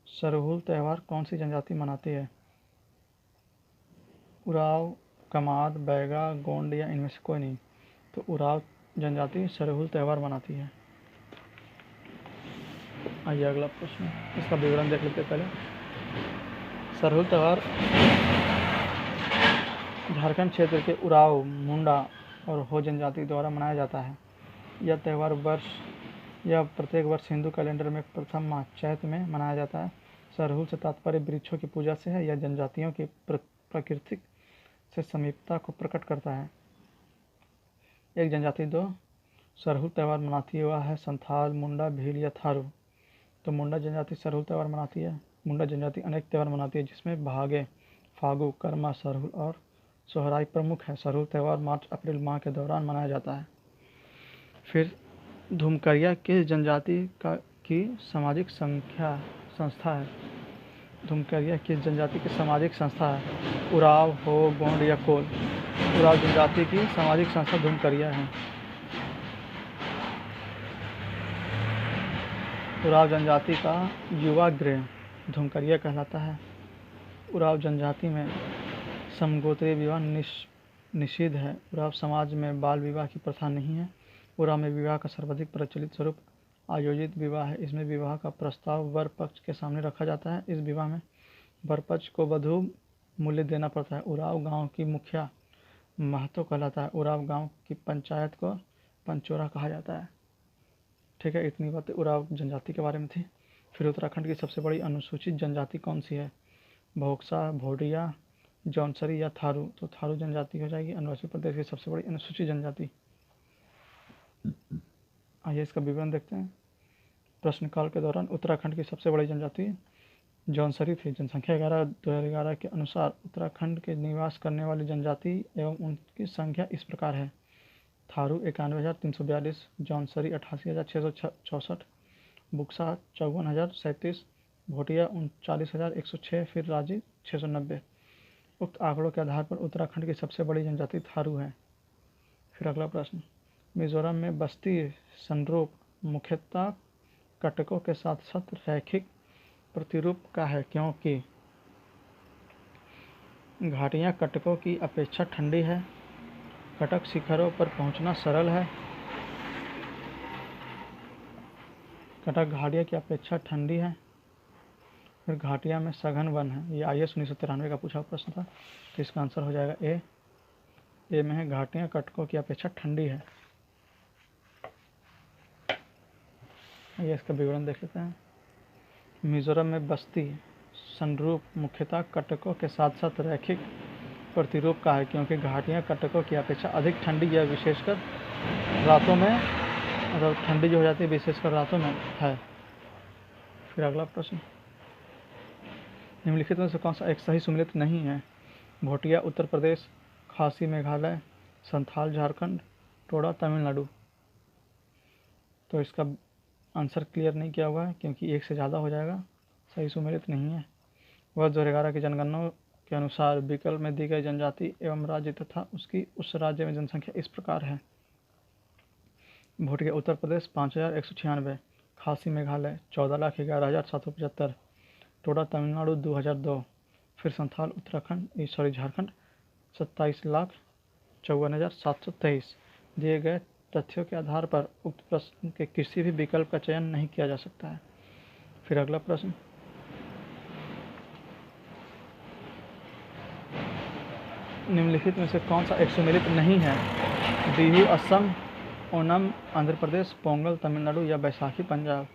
सरहुल त्यौहार कौन सी जनजाति मनाती है? उराव, कमाद, बैगा, गोंड या इनमें से कोई नहीं? तो उराव जनजाति सरहुल त्यौहार मनाती है? आइए अगला प्रश्न, इसका विवरण देख लेते हैं पहले। सरहुल त्यौहार झारखंड क्षेत्र के उराव, मुंडा और हो जनजाति द्वारा मनाया जाता है। यह त्यौहार प्रत्येक वर्ष हिंदू कैलेंडर में प्रथम माह चैत में मनाया जाता है। सरहुल से तात्पर्य वृक्षों की पूजा से है। यह जनजातियों की प्रकृति से समीपता को प्रकट करता है। एक जनजाति जो सरहुल त्यौहार मनाती है वह है संथाल, मुंडा, भील या थारू। तो मुंडा जनजाति सरहुल त्यौहार मनाती है। मुंडा जनजाति अनेक त्यौहार मनाती है जिसमें भागे, फागु, कर्मा, सरहुल और सोहराई प्रमुख है। सरहुल त्यौहार मार्च अप्रैल माह के दौरान मनाया जाता है। फिर धुमकरिया किस जनजाति की सामाजिक संस्था है? धुमकरिया किस जनजाति की सामाजिक संस्था है? उराव, हो, गोंड या कोल? उराव जनजाति की सामाजिक संस्था धुमकरिया है। उराव जनजाति का युवा गृह धुमकरिया कहलाता है। उराव जनजाति में समगोत्रीय विवाह निषिद्ध है। उराव समाज में बाल विवाह की प्रथा नहीं है। उराव में विवाह का सर्वाधिक प्रचलित स्वरूप आयोजित विवाह है। इसमें विवाह का प्रस्ताव वर पक्ष के सामने रखा जाता है। इस विवाह में वर पक्ष को वधू मूल्य देना पड़ता है। उराव गांव की मुखिया महतो कहलाता है। उराव गांव की पंचायत को पंचोरा कहा जाता है। ठीक है, इतनी बातें उराव जनजाति के बारे में थी। फिर उत्तराखंड की सबसे बड़ी अनुसूचित जनजाति कौन सी है? भोक्सा, भोटिया, जौनसरी या थारू? तो थारू जनजाति हो जाएगी अरुणाचल प्रदेश की सबसे बड़ी अनुसूचित जनजाति। आइए इसका विवरण देखते हैं। प्रश्नकाल के दौरान उत्तराखंड की सबसे बड़ी जनजाति जौनसरी थी। जनसंख्या 2011 के अनुसार उत्तराखंड के निवास करने वाली जनजाति एवं उनकी संख्या इस प्रकार है। थारू 91,342, जौनसरी 88,664, बुक्सा 54,037, भोटिया 39,106, फिर राजी 690। उक्त आंकड़ों के आधार पर उत्तराखंड की सबसे बड़ी जनजाति थारू है। फिर अगला प्रश्न, मिजोरम में बस्ती संरूप मुख्यतः कटकों के साथ साथ रैखिक प्रतिरूप का है क्योंकि घाटियां कटकों की अपेक्षा ठंडी है, कटक शिखरों पर पहुंचना सरल है, कटक घाटियां की अपेक्षा ठंडी है, फिर घाटियां में सघन वन है। ये IAS 1993 का पूछा प्रश्न था, तो इसका आंसर हो जाएगा ए में है घाटियां कटकों की अपेक्षा ठंडी है। आइए इसका विवरण देख लेते हैं। मिजोरम में बस्ती संरूप मुख्यतः कटकों के साथ साथ रैखिक प्रतिरूप का है क्योंकि घाटियां कटकों की अपेक्षा अधिक ठंडी या विशेषकर रातों में, मतलब ठंडी जो हो जाती है विशेषकर रातों में है। फिर अगला प्रश्न, निम्नलिखित में से कौन सा एक सही सुमेलित नहीं है? भोटिया उत्तर प्रदेश, खासी मेघालय, संथाल झारखंड, टोडा तमिलनाडु। तो इसका आंसर क्लियर नहीं किया हुआ है क्योंकि एक से ज़्यादा हो जाएगा, सही सुमेलित नहीं है। वर्ष 2011 की जनगणना के अनुसार विकल्प में दी गई जनजाति एवं राज्य तथा उसकी उस राज्य में जनसंख्या इस प्रकार है। भोटिया उत्तर प्रदेश 5,196, खासी मेघालय 14,11,775, टोडा तमिलनाडु 2,002, फिर संथाल झारखंड 27,54,723। दिए गए तथ्यों के आधार पर उक्त प्रश्न के किसी भी विकल्प का चयन नहीं किया जा सकता है। फिर अगला प्रश्न, निम्नलिखित में से कौन सा एक सुमेलित नहीं है? बिहू असम, ओणम आंध्र प्रदेश, पोंगल तमिलनाडु या बैसाखी पंजाब।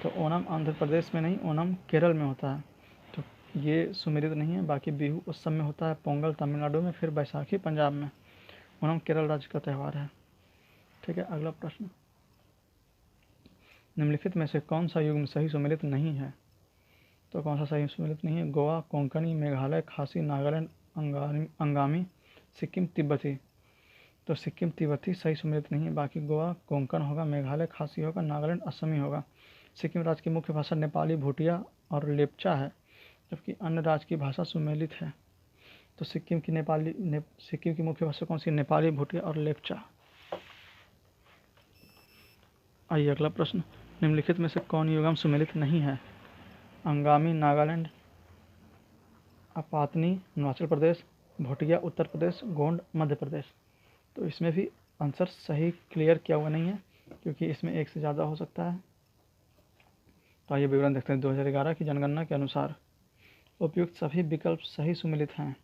तो ओणम आंध्र प्रदेश में नहीं, ओणम केरल में होता है, तो ये सुमेलित नहीं है। बाकी बिहू असम में होता है, पोंगल तमिलनाडु में, फिर बैसाखी पंजाब में। ओणम केरल राज्य का त्यौहार है। ठीक है, अगला प्रश्न, निम्नलिखित में से कौन सा युग्म सही सुमेलित नहीं है? तो कौन सा सही सुमेलित नहीं है? गोवा, कोंकणी, मेघालय, खासी, नागालैंड, अंगामी, सिक्किम, तिब्बती। तो सिक्किम तिब्बती सही सुमेलित नहीं है। बाकी गोवा कोंकण होगा, मेघालय खासी होगा, नागालैंड असमी होगा। सिक्किम राज्य की मुख्य भाषा नेपाली, भूटिया और लेप्चा है, जबकि अन्य राज्य की भाषा सुमेलित है। तो सिक्किम की मुख्य भाषा कौन सी? नेपाली, भूटिया और लेप्चा। आइए अगला प्रश्न, निम्नलिखित में से कौन युग्म सुमेलित नहीं है? अंगामी नागालैंड, अपातनी हिमाचल प्रदेश, भोटिया उत्तर प्रदेश, गोंड मध्य प्रदेश। तो इसमें भी आंसर सही क्लियर किया हुआ नहीं है क्योंकि इसमें एक से ज़्यादा हो सकता है। तो आइए विवरण देखते हैं। 2011 की जनगणना के अनुसार उपयुक्त सभी विकल्प सही सुमेलित हैं।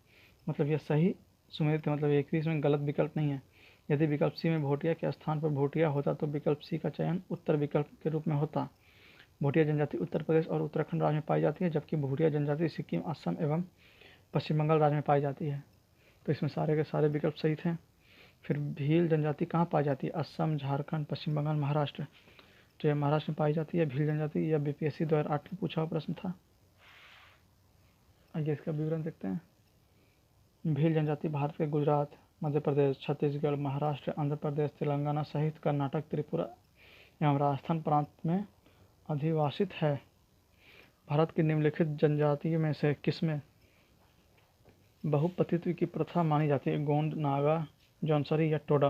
मतलब यह सही सुमेलित है, मतलब एक भी इसमें गलत विकल्प नहीं है। यदि विकल्प सी में भोटिया के स्थान पर भूटिया होता तो विकल्प सी का चयन उत्तर विकल्प के रूप में होता। भूटिया जनजाति उत्तर प्रदेश और उत्तराखंड राज्य में पाई जाती है, जबकि भूटिया जनजाति सिक्किम, असम एवं पश्चिम बंगाल राज्य में पाई जाती है। तो इसमें सारे के सारे विकल्प सही थे। फिर भील जनजाति कहाँ पाई जाती है? असम, झारखंड, पश्चिम बंगाल, महाराष्ट्र। तो यह महाराष्ट्र में पाई जाती है भील जनजाति। यह बीपीएससी 2008 में पूछा हुआ प्रश्न था। आइए इसका विवरण देखते हैं। भील जनजाति भारत के गुजरात, मध्य प्रदेश, छत्तीसगढ़, महाराष्ट्र, आंध्र प्रदेश, तेलंगाना सहित कर्नाटक, त्रिपुरा एवं राजस्थान प्रांत में अधिवासित है। भारत की निम्नलिखित जनजातियों में से किसमें बहुपतित्व की प्रथा मानी जाती है? गोंड, नागा, जौनसरी या टोडा?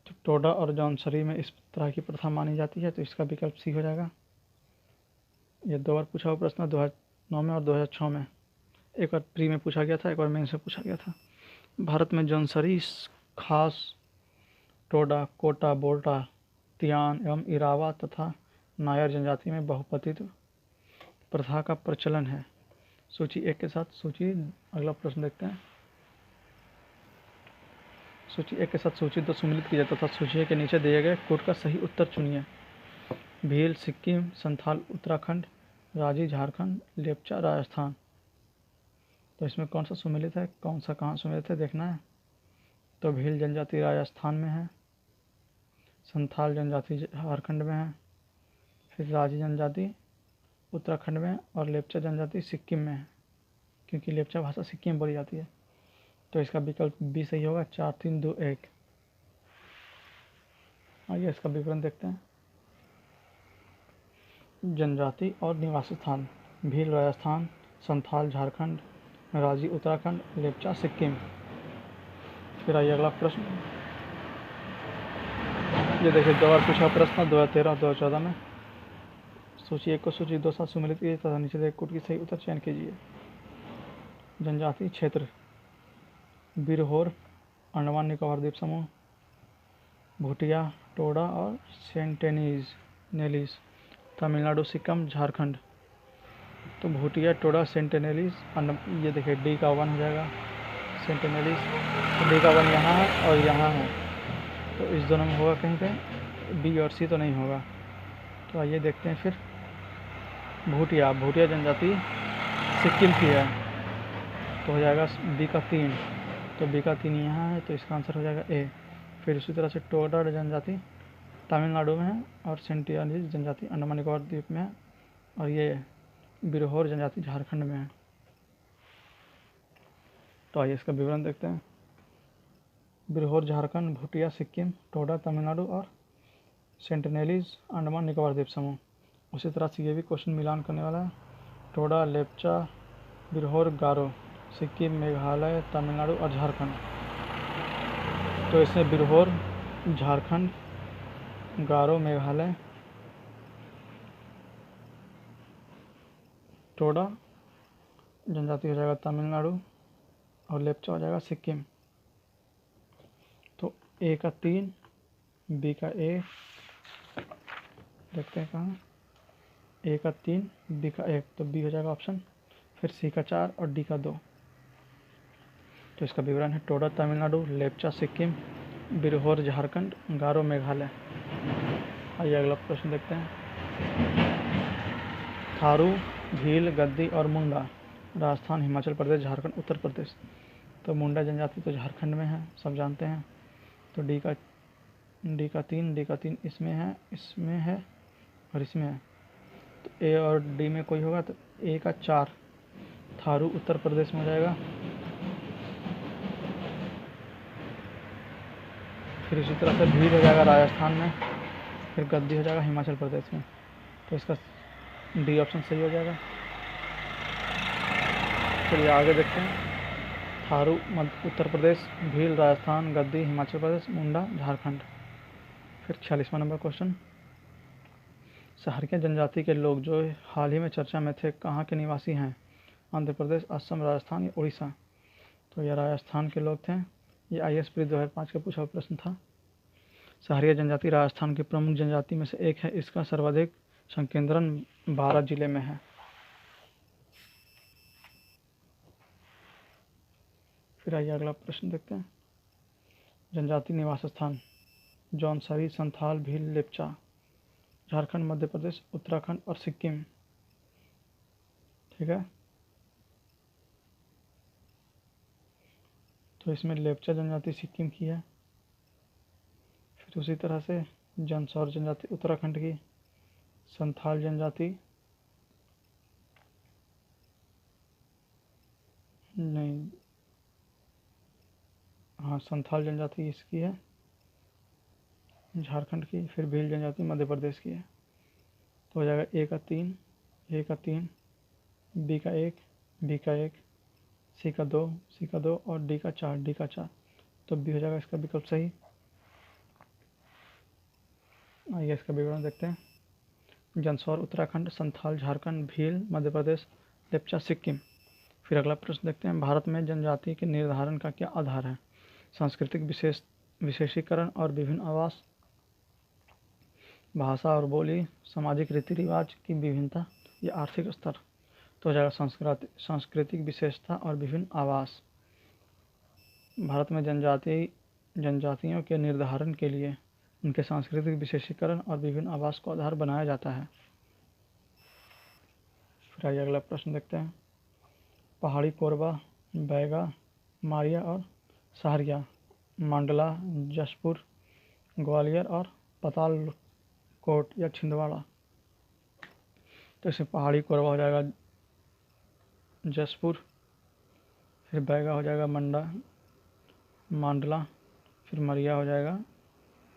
तो टोडा और जौनसरी में इस तरह की प्रथा मानी जाती है, तो इसका विकल्प सी हो जाएगा। यह 2 बार पूछा हुआ प्रश्न, 2009 में और 2006 में। एक बार प्री में पूछा गया था, एक बार मेन से पूछा गया था। भारत में जौनसरी, खास, टोडा, कोटा, बोल्टा, तियान एवं इरावा तथा नायर जनजाति में बहुपतित्व प्रथा का प्रचलन है। सूची 1 के साथ सूची, अगला प्रश्न देखते हैं। सूची 1 के साथ सूची 2 सम्मिलित की जाए तथा सूची के नीचे दिए गए कोड का सही उत्तर चुनिए। भील सिक्किम, संथाल उत्तराखंड, राजी झारखंड, लेपचा राजस्थान। तो इसमें कौन सा सम्मिलित है, कौन सा कहाँ सम्मिलित है देखना है। तो भील जनजाति राजस्थान में है, संथाल जनजाति झारखंड में है, फिर राजी जनजाति उत्तराखंड में और लेपचा जनजाति सिक्किम में है, क्योंकि लेपचा भाषा सिक्किम में बोली जाती है। तो इसका विकल्प बी सही होगा, 4, 3, 2, 1। आइए इसका विवरण देखते हैं। जनजाति और निवास स्थान: भील राजस्थान, संथाल झारखंड, राजी उत्तराखंड, लेपचा सिक्किम। फिर आइए अगला प्रश्न। ये देखिए 2 बार पूछा प्रश्न, 2013 और 2014 में। सूची 1 को सूची 2 साथ सम्मिलित कीजिए तथा नीचे दिए कोड की सही उत्तर चयन कीजिए। जनजाति क्षेत्र: बिरहोर, अंडमान निकोबार द्वीप समूह, भूटिया, टोडा और सेंटेनेलीज। तमिलनाडु, सिक्किम, झारखंड। तो भूटिया, टोडा, सेंटेनेलीज, ये देखिए डी का 1 हो जाएगा। सेंटेनेलीज, तो डी का 1 यहाँ है और यहाँ है, तो इस दोनों में होगा कहीं पे, बी और सी तो नहीं होगा। तो आइए देखते हैं फिर। भूटिया, भूटिया जनजाति सिक्किम की है, तो हो जाएगा बी का 3। तो बी का 3 यहाँ है, तो इसका आंसर हो जाएगा ए। फिर उसी तरह से टोडा जनजाति तमिलनाडु में है और सेंटियालीज जनजाति अंडमान निकोबार द्वीप में है, और ये बिरहोर जनजाति झारखंड में है। तो आइए इसका विवरण देखते हैं। बिरहोर झारखंड, भूटिया सिक्किम, टोडा तमिलनाडु और सेंटिनेलीज अंडमान निकोबार द्वीप समूह। उसी तरह से ये भी क्वेश्चन मिलान करने वाला है। टोडा, लेपचा, बिरहोर, गारो, सिक्किम, मेघालय, तमिलनाडु और झारखंड। तो इसमें बिरहोर झारखंड, गारो मेघालय, टोडा जनजाति हो जाएगा तमिलनाडु और लेपचा हो जाएगा सिक्किम। तो ए का 3, बी का 1, देखते हैं कहाँ, ए का 3, बी का 1, तो बी हो जाएगा ऑप्शन। फिर सी का 4 और डी का 2। तो इसका विवरण है टोडा तमिलनाडु, लेपचा सिक्किम, बिरहोर झारखंड, गारो मेघालय। आइए अगला प्रश्न देखते हैं। थारू, भील, गद्दी और मुंडा राजस्थान, हिमाचल प्रदेश, झारखंड, उत्तर प्रदेश। तो मुंडा जनजाति तो झारखंड में है, सब जानते हैं। तो डी का 3 इसमें है और इसमें है। तो ए और डी में कोई होगा, तो ए का 4 थारू उत्तर प्रदेश में हो जाएगा। फिर इसी तरह से भील हो जाएगा राजस्थान में, फिर गद्दी हो जाएगा हिमाचल प्रदेश में। तो इसका डी ऑप्शन सही हो जाएगा। चलिए आगे देखते हैं। थारू उत्तर प्रदेश, भील राजस्थान, गद्दी हिमाचल प्रदेश, मुंडा झारखंड। फिर 46वां नंबर क्वेश्चन। सहारिया जनजाति के लोग जो हाल ही में चर्चा में थे कहाँ के निवासी हैं? आंध्र प्रदेश, असम, राजस्थान या उड़ीसा? तो यह राजस्थान के लोग थे। ये IAS प्री 2005 का पूछा हुआ प्रश्न था। सहारिया जनजाति राजस्थान की प्रमुख जनजाति में से एक है। इसका सर्वाधिक संकेंद्रण 12 जिले में है। फिर आइए अगला प्रश्न देखते हैं। जनजाति निवास स्थान जौनसारी, संथाल, भील, लेपचा, झारखंड, मध्य प्रदेश, उत्तराखंड और सिक्किम। ठीक है, तो इसमें लेपचा जनजाति सिक्किम की है। फिर उसी तरह से जौनसार जनजाति उत्तराखंड की, संथाल जनजाति नहीं, हाँ संथाल जनजाति इसकी है झारखंड की। फिर भील जनजाति मध्य प्रदेश की है। तो हो जाएगा ए का 3, बी का 1, बी का 1, सी का 2 और डी का 4। तो बी हो जाएगा इसका विकल्प सही। आइए इसका विवरण देखते हैं। जंसौर उत्तराखंड, संथाल झारखंड, भील मध्य प्रदेश, लेपचा सिक्किम। फिर अगला प्रश्न देखते हैं। भारत में जनजाति के निर्धारण का क्या आधार है? सांस्कृतिक विशेषीकरण और विभिन्न आवास, भाषा और बोली, सामाजिक रीति रिवाज की विभिन्नता या आर्थिक स्तर। तो हो जाएगा सांस्कृतिक विशेषता और विभिन्न आवास। भारत में जनजातियों के निर्धारण के लिए उनके सांस्कृतिक विशेषीकरण और विभिन्न आवास को आधार बनाया जाता है। फिर आइए अगला प्रश्न देखते हैं। पहाड़ी कोरबा, बैगा, मारिया और सहरिया, मंडला, जशपुर, ग्वालियर और पतालकोट या छिंदवाड़ा। तो इसमें पहाड़ी कोरबा हो जाएगा जशपुर, फिर बैगा हो जाएगा मंडला, फिर मरिया हो जाएगा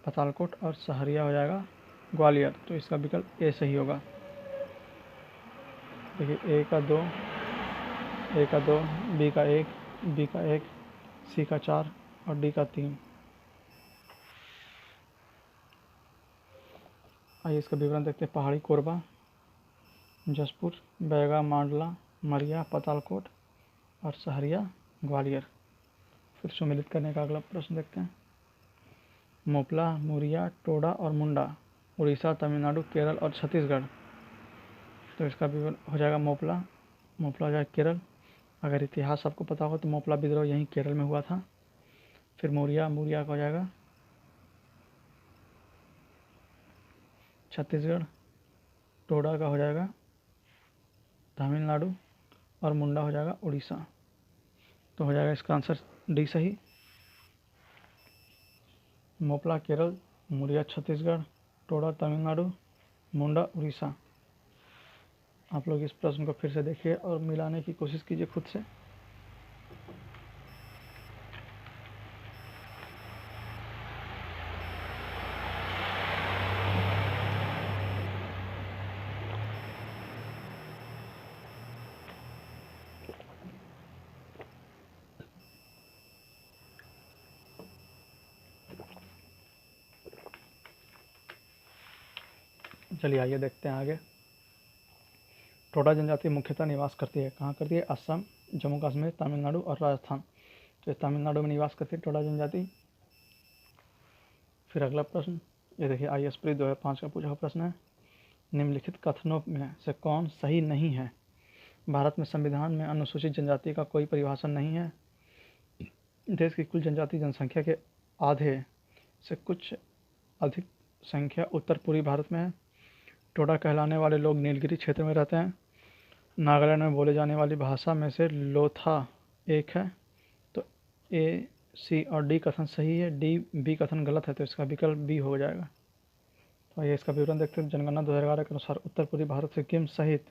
पतालकोट और सहरिया हो जाएगा ग्वालियर। तो इसका विकल्प ए सही होगा। देखिए ए का 2, बी का 1, सी का 4 और डी का 3। आइए इसका विवरण देखते हैं। पहाड़ी कोरबा, जशपुर, बैगा, मांडला, मरिया, पतालकोट और सहरिया ग्वालियर। फिर सम्मिलित करने का अगला प्रश्न देखते हैं। मोपला, मुरिया, टोडा और मुंडा उड़ीसा, तमिलनाडु, केरल और छत्तीसगढ़। तो इसका विवरण हो जाएगा मोपला हो जाएगा केरल। अगर इतिहास आपको पता हो तो मोपला विद्रोह यहीं केरल में हुआ था। फिर मुरिया का हो जाएगा छत्तीसगढ़, टोडा का हो जाएगा तमिलनाडु और मुंडा हो जाएगा उड़ीसा। तो हो जाएगा इसका आंसर डी सही। मोपला केरल, मुरिया छत्तीसगढ़, टोडा तमिलनाडु, मुंडा उड़ीसा। आप लोग इस प्रश्न को फिर से देखिए और मिलाने की कोशिश कीजिए खुद से। चलिए आइए देखते हैं आगे। टोडा जनजाति मुख्यतः निवास करती है, कहाँ करती है? असम, जम्मू कश्मीर, तमिलनाडु और राजस्थान। तो तमिलनाडु में निवास करती है टोडा जनजाति। फिर अगला प्रश्न ये देखिए, IAS प्री 2005 का पूछा हुआ प्रश्न है। निम्नलिखित कथनों में से कौन सही नहीं है? भारत में संविधान में अनुसूचित जनजाति का कोई परिभाषा नहीं है। देश की कुल जनजाति जनसंख्या के आधे से कुछ अधिक संख्या उत्तर पूर्वी भारत में है। टोडा कहलाने वाले लोग नीलगिरी क्षेत्र में रहते हैं। नागालैंड में बोले जाने वाली भाषा में से लोथा एक है। तो ए, सी और डी कथन सही है, बी कथन गलत है। तो इसका विकल्प बी हो जाएगा। तो आइए इसका विवरण देखते हैं। जनगणना 2011 के अनुसार उत्तर पूर्वी भारत सिक्किम सहित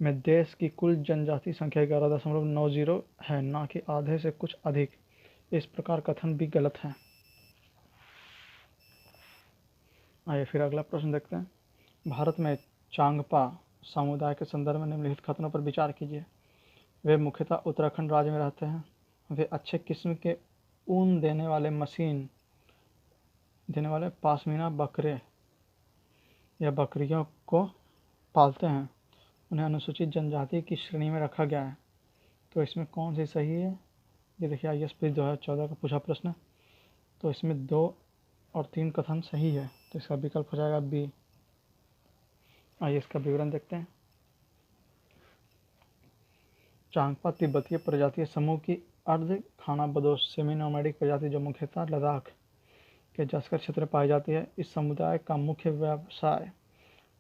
में देश की कुल जनजाति संख्या 11.90 है, ना कि आधे से कुछ अधिक। इस प्रकार कथन भी गलत है। आइए फिर अगला प्रश्न देखते हैं। भारत में चांगपा समुदाय के संदर्भ में निम्नलिखित कथनों पर विचार कीजिए। वे मुख्यतः उत्तराखंड राज्य में रहते हैं। वे अच्छे किस्म के ऊन देने वाले पाशमीना बकरे या बकरियों को पालते हैं। उन्हें अनुसूचित जनजाति की श्रेणी में रखा गया है। तो इसमें कौन सी सही है? ये देखिए IAS पेज 2014 का पूछा प्रश्न, तो इसमें 2 और 3 कथन सही है, तो इसका विकल्प हो जाएगा बी। आइए इसका विवरण देखते हैं। चांगपा तिब्बतीय प्रजातीय समूह की अर्ध खानाबदोश सेमी नोमैडिक प्रजाति जो मुख्यतः लद्दाख के जस्कर क्षेत्र में पाई जाती है। इस समुदाय का मुख्य व्यवसाय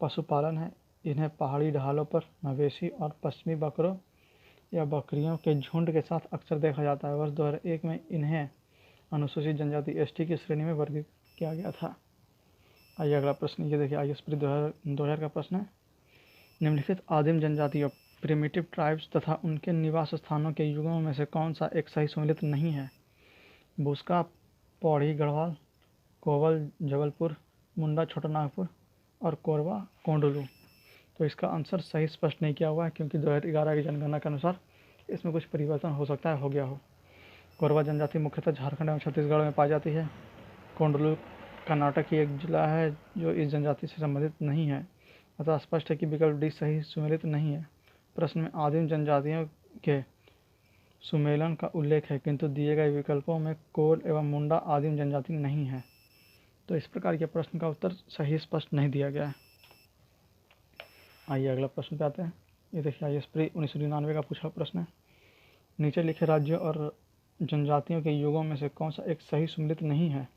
पशुपालन है। इन्हें पहाड़ी ढालों पर मवेशी और पश्चिमी बकरों या बकरियों के झुंड के साथ अक्सर देखा जाता है। वर्ष 2001 में इन्हें अनुसूचित जनजाति ST की श्रेणी में वर्गीकृत किया गया था। आइए अगला प्रश्न, ये देखिए IAS प्री 2000 का प्रश्न है। निम्नलिखित आदिम जनजातियों प्रिमिटिव ट्राइब्स तथा उनके निवास स्थानों के युगों में से कौन सा एक सही सम्मिलित नहीं है? बुस्का, पौड़ी गढ़वाल, कोवल जबलपुर, मुंडा छोटा नागपुर और कोरबा कोंडलू। तो इसका आंसर सही स्पष्ट नहीं किया हुआ है, क्योंकि 2011 की जनगणना के अनुसार इसमें कुछ परिवर्तन हो सकता है, हो गया हो। कोरबा जनजाति मुख्यतः झारखंड एवं छत्तीसगढ़ में पाई जाती है। कोंडलू कर्नाटक की एक जिला है जो इस जनजाति से संबंधित नहीं है, अतः स्पष्ट है कि विकल्प डी सही सुमेलित नहीं है। प्रश्न में आदिम जनजातियों के सुमेलन का उल्लेख है, किंतु दिए गए विकल्पों में कोल एवं मुंडा आदिम जनजाति नहीं है, तो इस प्रकार के प्रश्न का उत्तर सही स्पष्ट नहीं दिया गया है। आइए अगला प्रश्न पे आते हैं। ये देखिए IAS प्री 1999 का पूछा प्रश्न है। नीचे लिखे राज्यों और जनजातियों के युगों में से कौन सा एक सही सुमेलित नहीं है?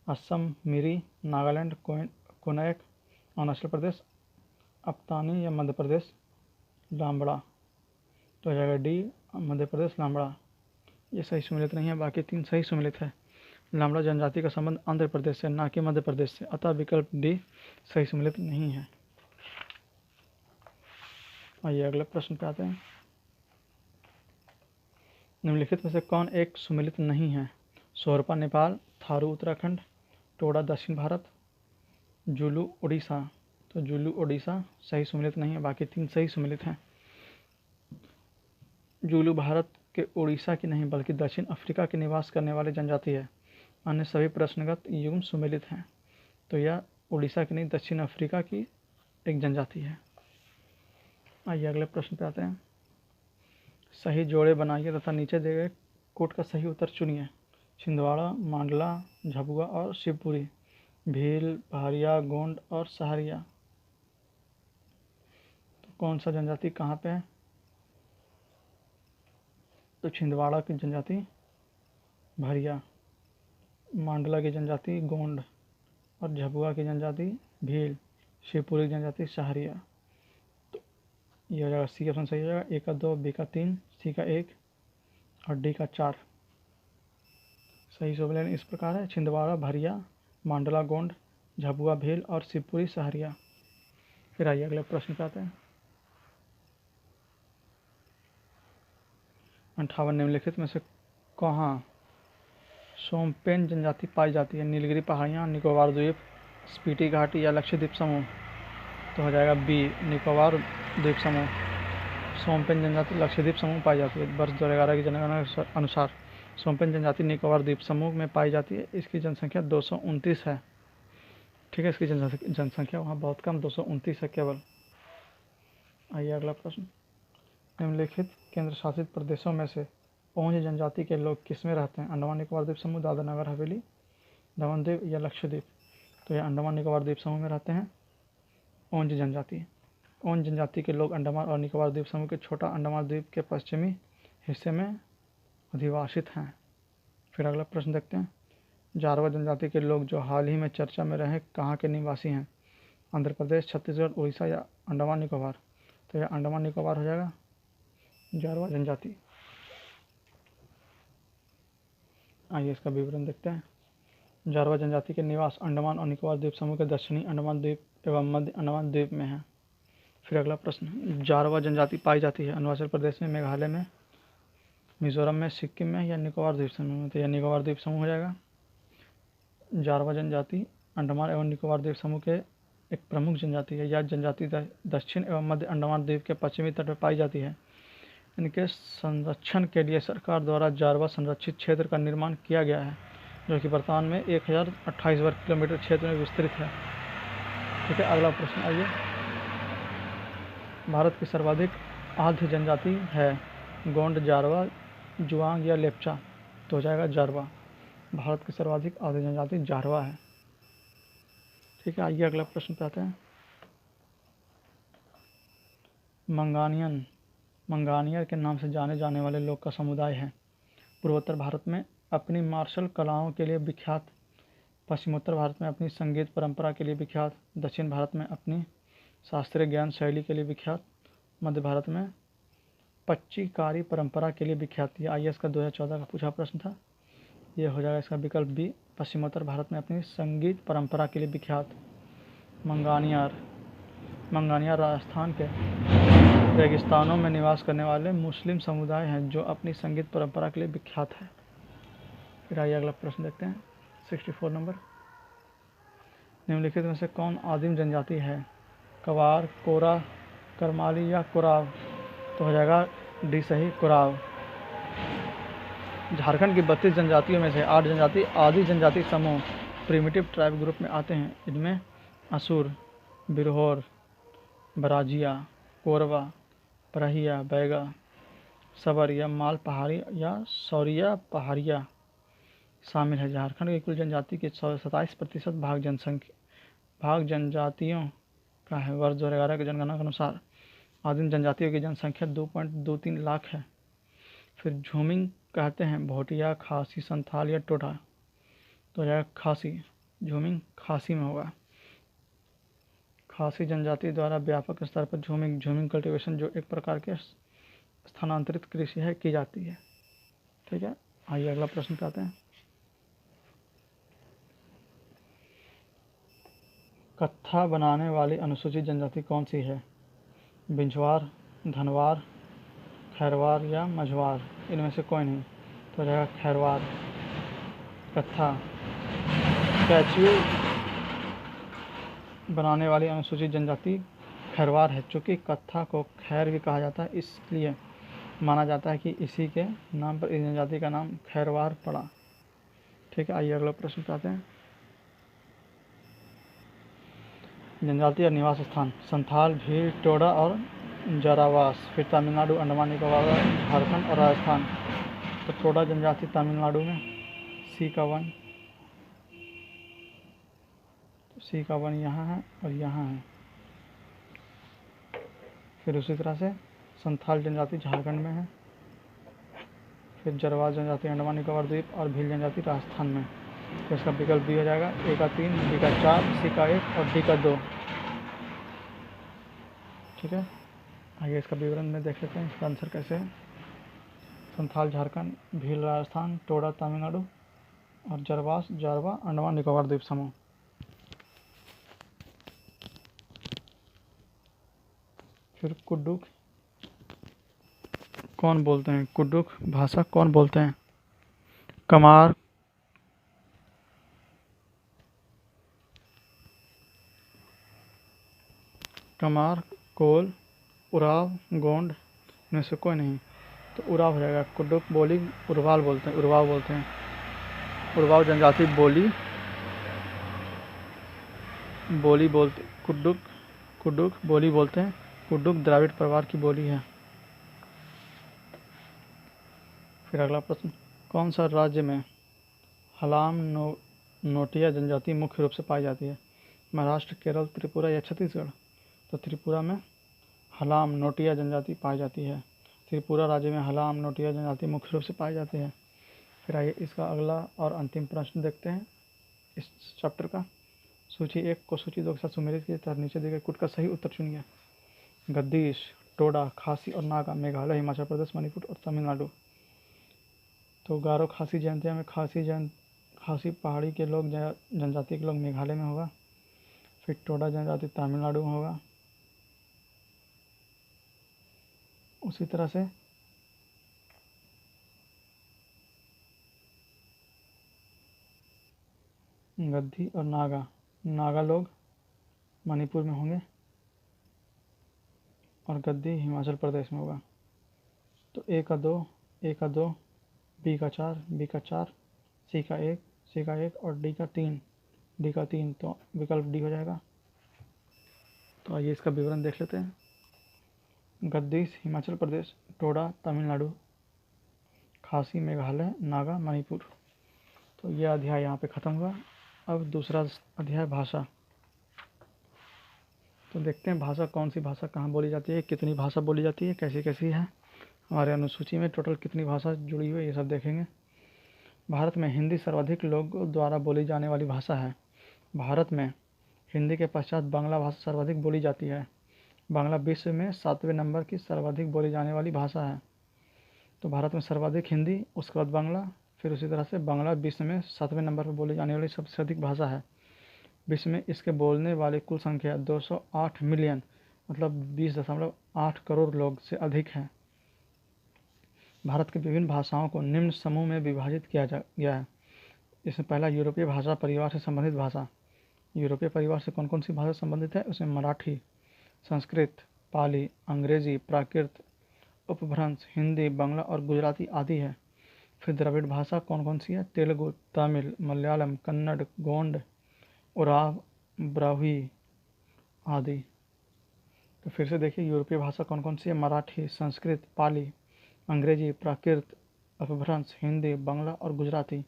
असम, मिरी, नागालैंड, कोनैक, अरुणाचल प्रदेश, अप्तानी या मध्य प्रदेश लांबड़ा। तो हो जाएगा डी, मध्य प्रदेश लांबड़ा। ये सही सुमेलित नहीं है, बाकी 3 सही सुमेलित है। लांबड़ा जनजाति का संबंध आंध्र प्रदेश से, ना कि मध्य प्रदेश से, अतः विकल्प डी सही सुमेलित नहीं है। आइए अगले प्रश्न पे आते हैं। निम्नलिखित में से कौन एक सुमेलित नहीं है? सोरपा नेपाल, थारू उत्तराखंड, टोडा दक्षिण भारत, जुलू उड़ीसा। तो जुलू उड़ीसा सही सुमेलित नहीं है, बाकी 3 सही सुमेलित हैं। जुलू भारत के उड़ीसा की नहीं बल्कि दक्षिण अफ्रीका के निवास करने वाली जनजाति है। अन्य सभी प्रश्नगत युग्म सुमेलित हैं, तो यह उड़ीसा की नहीं दक्षिण अफ्रीका की एक जनजाति है। आइए अगले प्रश्न पे आते हैं। सही जोड़े बनाइए तथा नीचे दिए गए कोट का सही उत्तर चुनिए। छिंदवाड़ा, मांडला, झाबुआ और शिवपुरी, भील, पहाड़िया, गोंड और सहारिया। तो कौन सा जनजाति कहाँ पे है? तो छिंदवाड़ा की जनजाति भरिया, मांडला की जनजाति गोंड और झाबुआ की जनजाति भील, शिवपुरी की जनजाति सहारिया। तो ये हो जाएगा सी ऑप्शन सही हो जाएगा। ए का 2, बी का 3, सी का 1 और डी का 4 सही सुमेलन इस प्रकार है। छिंदवाड़ा, भरिया, मांडला गोंड, झाबुआ भील और शिवपुरी सहारिया। फिर आइए अगले प्रश्न पे आते हैं। 58 निम्नलिखित में से कहाँ सोमपेन जनजाति पाई जाती है? नीलगिरी पहाड़ियाँ, निकोबार द्वीप, स्पीति घाटी या लक्षद्वीप समूह। तो हो जाएगा बी, निकोबार द्वीप समूह। सोमपेन जनजाति लक्षद्वीप समूह पाई जाती है। वर्ष 2011 की जनगणना के अनुसार सोमपेन जनजाति निकोबार द्वीप समूह में पाई जाती है। इसकी जनसंख्या 229 है। ठीक है, इसकी जनसंख्या वहाँ बहुत कम 229 है केवल। आइए अगला प्रश्न। निम्नलिखित केंद्र शासित प्रदेशों में से ओंज जनजाति के लोग किसमें रहते हैं? अंडमान निकोबार द्वीप समूह, दादरा नगर हवेली, दमन द्वीप या लक्षद्वीप। तो ये अंडमान निकोबार द्वीप समूह में रहते हैं ओंज जनजाति। ओंज जनजाति के लोग अंडमान और निकोबार द्वीप समूह के छोटा अंडमान द्वीप के पश्चिमी हिस्से में अधिवासित हैं। फिर अगला प्रश्न देखते हैं। जारवा जनजाति के लोग जो हाल ही में चर्चा में रहे कहाँ के निवासी हैं? आंध्र प्रदेश, छत्तीसगढ़, उड़ीसा या अंडमान निकोबार। तो यह अंडमान निकोबार हो जाएगा जारवा जनजाति। आइए इसका विवरण देखते हैं। जारवा जनजाति के निवास अंडमान और निकोबार द्वीप समूह के दक्षिणी अंडमान द्वीप एवं मध्य अंडमान द्वीप में है। फिर अगला प्रश्न। जारवा जनजाति पाई जाती है अरुणाचल प्रदेश में, मेघालय में, मिजोरम में, सिक्किम में या निकोबार द्वीप समूह में। तो यह निकोबार द्वीप समूह हो जाएगा। जारवा जनजाति अंडमान एवं निकोबार द्वीप समूह के एक प्रमुख जनजाति है। यह जनजाति दक्षिण एवं मध्य अंडमान द्वीप के पश्चिमी तट पर पाई जाती है। इनके संरक्षण के लिए सरकार द्वारा जारवा संरक्षित क्षेत्र का निर्माण किया गया है, जो कि वर्तमान में 1028 वर्ग किलोमीटर क्षेत्र में विस्तृत है। ठीक है, अगला प्रश्न आइए। भारत की सर्वाधिक आद्य जनजाति है गोंड, जारवा, जुआंग या लेप्चा, तो हो जाएगा जारवा। भारत की सर्वाधिक आदिम जनजाति जारवा है। ठीक है, आइए अगला प्रश्न पे आते हैं। मंगानियर के नाम से जाने जाने वाले लोग का समुदाय है। पूर्वोत्तर भारत में अपनी मार्शल कलाओं के लिए विख्यात, पश्चिमोत्तर भारत में अपनी संगीत परंपरा के लिए विख्यात, दक्षिण भारत में अपनी शास्त्रीय ज्ञान शैली के लिए विख्यात, मध्य भारत में पच्चीकारी परंपरा के लिए विख्यात। ये IAS का 2014 का पूछा प्रश्न था। ये हो जाएगा इसका विकल्प बी, पश्चिमोत्तर भारत में अपनी संगीत परंपरा के लिए विख्यात। मंगानियार राजस्थान के रेगिस्तानों में निवास करने वाले मुस्लिम समुदाय हैं जो अपनी संगीत परंपरा के लिए विख्यात है। फिर आइए अगला प्रश्न देखते हैं, 64 नंबर। निम्नलिखित में से कौन आदिम जनजाति है? कवार, कोरा, करमाली या कुराव, तो हो जाएगा डी सही, कुराव। झारखंड की 32 जनजातियों में से 8 जनजाति आदि जनजाति समूह प्रिमिटिव ट्राइब ग्रुप में आते हैं। इनमें असुर, बिरहोर, बराजिया, कोरवा, परहिया, बैगा, सबर या माल पहाड़ी या सौरिया पहाड़िया शामिल है। झारखंड की कुल जनजाति के 27% भाग जनजातियों का है। वर्ष 2011 की जनगणना के अनुसार आदिम जनजातियों की जनसंख्या 2.23 लाख है। फिर झूमिंग कहते हैं भोटिया, खासी, संथाल या टोटा, तो हो जाएगा खासी। झूमिंग खासी में होगा। खासी जनजाति द्वारा व्यापक स्तर पर झूमिंग कल्टीवेशन, जो एक प्रकार के स्थानांतरित कृषि है, की जाती है। ठीक है, आइए अगला प्रश्न पे आते हैं। कत्था बनाने वाली अनुसूचित जनजाति कौन सी है? बिंझवार, धनवार, खैरवार या मझवार, इनमें से कोई नहीं, तो हो जाएगा खैरवार। कत्था कैचुए बनाने वाली अनुसूचित जनजाति खैरवार है। चूँकि कत्था को खैर भी कहा जाता है, इसलिए माना जाता है कि इसी के नाम पर इस जनजाति का नाम खैरवार पड़ा। ठीक है, आइए अगला प्रश्न पे आते हैं। जनजाति और निवास स्थान, संथाल, भील, टोडा और जरावास। फिर तमिलनाडु, अंडमान निकोबार, झारखंड और राजस्थान। तो टोडा जनजाति तमिलनाडु में, सी का 1, सी का 1 यहाँ है और यहाँ है। फिर उसी तरह से संथाल जनजाति झारखंड में है। फिर जरवास जनजाति अंडमान निकोबार द्वीप और भील जनजाति राजस्थान में। तो इसका विकल्प बी हो जाएगा। ए का 3, बी का 4, सी का 1 और डी का 2। ठीक है, आइए इसका विवरण में देख लेते हैं इसका आंसर कैसे है। संथाल झारखंड, भील राजस्थान, टोडा तमिलनाडु और जरवास जारवा अंडमान निकोबार द्वीप समूह। फिर कुडुख कौन बोलते हैं? कुडुख भाषा कौन बोलते हैं? कमार, कोल, उराव, गोंड, इनमें से कोई नहीं, तो उराव हो जाएगा। कुडुख बोली उर्वाल बोलते हैं, उर्वाव बोलते हैं। उर्वाव जनजाति बोली बोलते, कुडुख बोली बोलते हैं। कुडुख द्राविड़ परिवार की बोली है। फिर अगला प्रश्न, कौन सा राज्य में हलाम नोटिया जनजाति मुख्य रूप से पाई जाती है? महाराष्ट्र, केरल, त्रिपुरा या छत्तीसगढ़? तो त्रिपुरा में हलाम नोटिया जनजाति पाई जाती है। त्रिपुरा राज्य में हलाम नोटिया जनजाति मुख्य रूप से पाई जाती है। फिर आइए इसका अगला और अंतिम प्रश्न देखते हैं इस चैप्टर का। सूची 1 को सूची 2 के साथ सुमेलित किए तथा नीचे दिए गए कुट का सही उत्तर चुनिए। गद्दीश, टोडा, खासी और नागा मेघालय, हिमाचल प्रदेश, मणिपुर और तमिलनाडु। तो गारो खासी जयंतिया में खासी पहाड़ी के लोग जनजाति के लोग मेघालय में होगा। फिर टोडा जनजाति तमिलनाडु में होगा। उसी तरह से गद्दी और नागा लोग मणिपुर में होंगे और गद्दी हिमाचल प्रदेश में होगा। तो ए का 2, बी का 4, सी का 1 और डी का 3, तो विकल्प डी हो जाएगा। तो आइए इसका विवरण देख लेते हैं। गद्दीस हिमाचल प्रदेश, टोडा तमिलनाडु, खासी, मेघालय, नागा, मणिपुर। तो यह अध्याय यहाँ पे ख़त्म हुआ। अब दूसरा अध्याय भाषा। तो देखते हैं भाषा, कौन सी भाषा कहाँ बोली जाती है, कितनी भाषा बोली जाती है, कैसी कैसी है, हमारे अनुसूची में टोटल कितनी भाषा जुड़ी हुई है, ये सब देखेंगे। भारत में हिंदी सर्वाधिक लोगों द्वारा बोली जाने वाली भाषा है। भारत में हिंदी के पश्चात बांग्ला भाषा सर्वाधिक बोली जाती है। बांग्ला विश्व में 7वें नंबर की सर्वाधिक बोली जाने वाली भाषा है। तो भारत में सर्वाधिक हिंदी, उसके बाद बांग्ला, फिर उसी तरह से बांग्ला विश्व में 7वें नंबर पर बोली जाने वाली सबसे अधिक भाषा है। विश्व में इसके बोलने वाले कुल संख्या 208 मिलियन मतलब 20.8 करोड़ लोग से अधिक है। भारत की विभिन्न भाषाओं को निम्न समूह में विभाजित किया गया है। इसमें पहला यूरोपीय भाषा परिवार से संबंधित भाषा। यूरोपीय परिवार से कौन कौन सी भाषा संबंधित है? उसमें मराठी, संस्कृत, पाली, अंग्रेजी, प्राकृत, उपभ्रंश, हिंदी, बांग्ला और गुजराती आदि है। फिर द्रविड़ भाषा कौन कौन सी है? तेलुगु, तमिल, मलयालम, कन्नड़, गोंड, उराव, ब्राह्मी आदि। तो फिर से देखिए यूरोपीय भाषा कौन कौन सी है? मराठी, संस्कृत, पाली, अंग्रेजी, प्राकृत, अपभ्रंश, हिंदी, बांग्ला और गुजराती।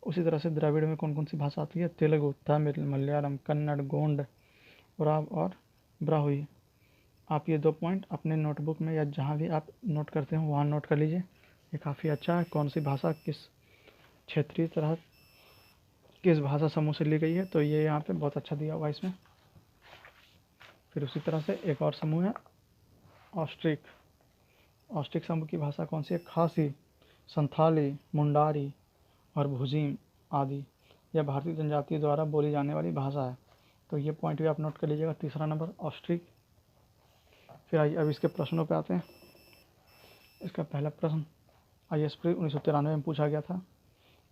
उसी तरह से द्रविड़ में कौन कौन सी भाषा आती है? तेलुगु, तमिल, मलयालम, कन्नड़, गोंड, उराव और ब्राह्मी। आप ये 2 पॉइंट अपने नोटबुक में या जहाँ भी आप नोट करते हो वहाँ नोट कर लीजिए। ये काफ़ी अच्छा है, कौन सी भाषा किस क्षेत्रीय तरह किस भाषा समूह से ली गई है, तो ये यहाँ पे बहुत अच्छा दिया हुआ है इसमें। फिर उसी तरह से एक और समूह है ऑस्ट्रिक। ऑस्ट्रिक समूह की भाषा कौन सी है? खासी, संथाली, मुंडारी और भुजीम आदि। यह भारतीय जनजाति द्वारा बोली जाने वाली भाषा है। तो ये पॉइंट भी आप नोट कर लीजिएगा। तीसरा नंबर ऑस्ट्रिक। फिर आइए अब इसके प्रश्नों पे आते हैं। इसका पहला प्रश्न IAS 1993 में पूछा गया था।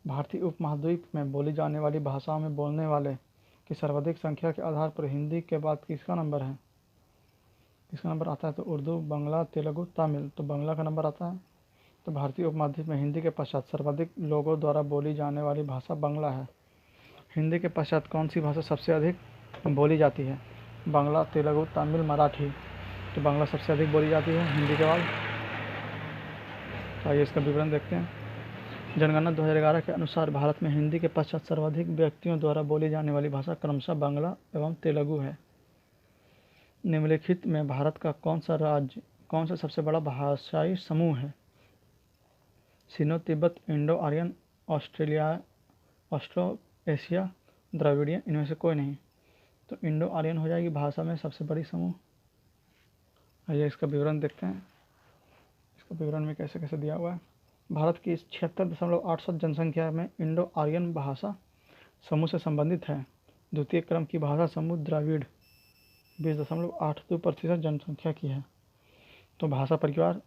भारतीय उपमहाद्वीप में बोली जाने वाली भाषाओं में बोलने वाले की सर्वाधिक संख्या के आधार पर हिंदी के बाद किसका नंबर है? किसका नंबर आता है? तो उर्दू, बांग्ला, तेलुगु, तमिल। तो बांग्ला का नंबर आता है। तो भारतीय उपमहाद्वीप में हिंदी के पश्चात सर्वाधिक लोगों द्वारा बोली जाने वाली भाषा बांग्ला है। हिंदी के पश्चात कौन सी भाषा सबसे अधिक बोली जाती है? बांग्ला, तेलुगु, तमिल, मराठी। तो बांग्ला सबसे अधिक बोली जाती है हिंदी के बाद। तो आइए इसका विवरण देखते हैं। जनगणना 2011 के अनुसार भारत में हिंदी के पश्चात सर्वाधिक व्यक्तियों द्वारा बोली जाने वाली भाषा क्रमशः बांग्ला एवं तेलुगु है। निम्नलिखित में भारत का कौन सा सबसे बड़ा भाषाई समूह है? Sino Tibet, Indo Aryan, Austro Asia, Dravidian, इनमें से कोई नहीं। तो इंडो आर्यन हो जाएगी भाषा में सबसे बड़ी समूह। आइए इसका विवरण देखते हैं। इसका विवरण में कैसे कैसे दिया हुआ है। भारत की 76.87 जनसंख्या में इंडो आर्यन भाषा समूह से संबंधित है। द्वितीय क्रम की भाषा समूह द्रविड़ 20.82% जनसंख्या की है। तो भाषा परिवार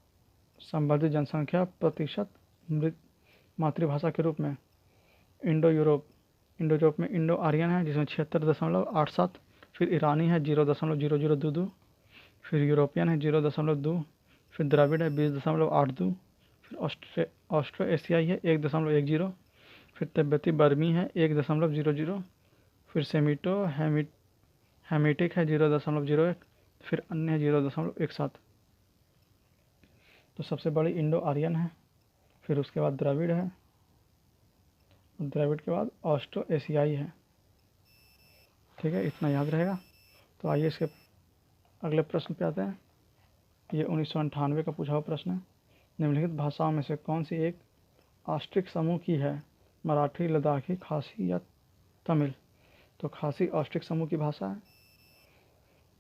संबंधित जनसंख्या प्रतिशत मातृभाषा के रूप में इंडो यूरोप में इंडो आर्यन है जिसमें 76.87, फिर ईरानी है 0.0022, फिर यूरोपियन है 0.2, फिर द्रविड़ है 20.82, फिर ऑस्ट्रो एशियाई है 1.10, फिर तिब्बती बर्मी है 1.00, फिर सेमीटो हेमिटिक है 0.01, फिर अन्य है 0.17। तो सबसे बड़ी इंडो आर्यन है, फिर उसके बाद द्रविड़ है, द्रविड़ के बाद ऑस्ट्रो एशियाई है। ठीक है, इतना याद रहेगा। तो आइए इसके अगले प्रश्न पे आते हैं। ये 1998 का पूछा हुआ प्रश्न है। निम्नलिखित भाषाओं में से कौन सी एक ऑस्ट्रिक समूह की है? मराठी, लद्दाखी, खासी या तमिल? तो खासी ऑस्ट्रिक समूह की भाषा है।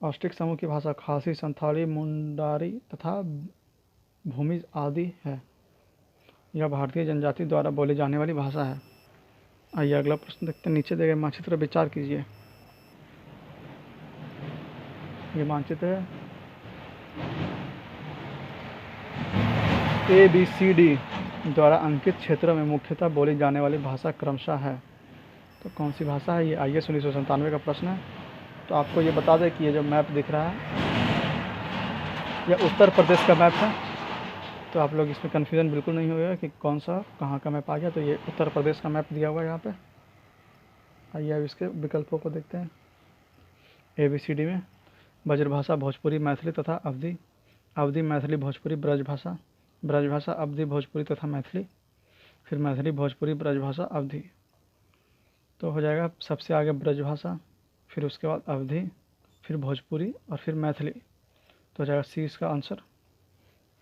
ऑस्ट्रिक समूह की भाषा खासी, संथाली, मुंडारी तथा भूमिज आदि है। यह भारतीय जनजाति द्वारा बोली जाने वाली भाषा है। आइए अगला प्रश्न देखते हैं। नीचे दिए गए मानचित्र पर विचार कीजिए। ये मानचित्र है ABCD द्वारा अंकित क्षेत्रों में मुख्यतः बोली जाने वाली भाषा क्रमशः है। तो कौन सी भाषा है? ये IAS 1997 का प्रश्न है। तो आपको ये बता दें कि ये जो मैप दिख रहा है यह उत्तर प्रदेश का मैप है। तो आप लोग इसमें कन्फ्यूज़न बिल्कुल नहीं होगा कि कौन सा कहाँ का मैप आ गया। तो ये उत्तर प्रदेश का मैप दिया हुआ है यहाँ पे। आइए अब इसके विकल्पों को देखते हैं। ABCD में ब्रजभाषा, भोजपुरी, मैथिली तथा अवधी, मैथिली, भोजपुरी, ब्रजभाषा, अवधी, भोजपुरी तथा मैथिली, फिर मैथिली, भोजपुरी, ब्रजभाषा, अवधी। तो हो जाएगा सबसे आगे ब्रजभाषा, फिर उसके बाद अवधी, फिर भोजपुरी और फिर मैथिली। तो हो जाएगा सी इसका आंसर।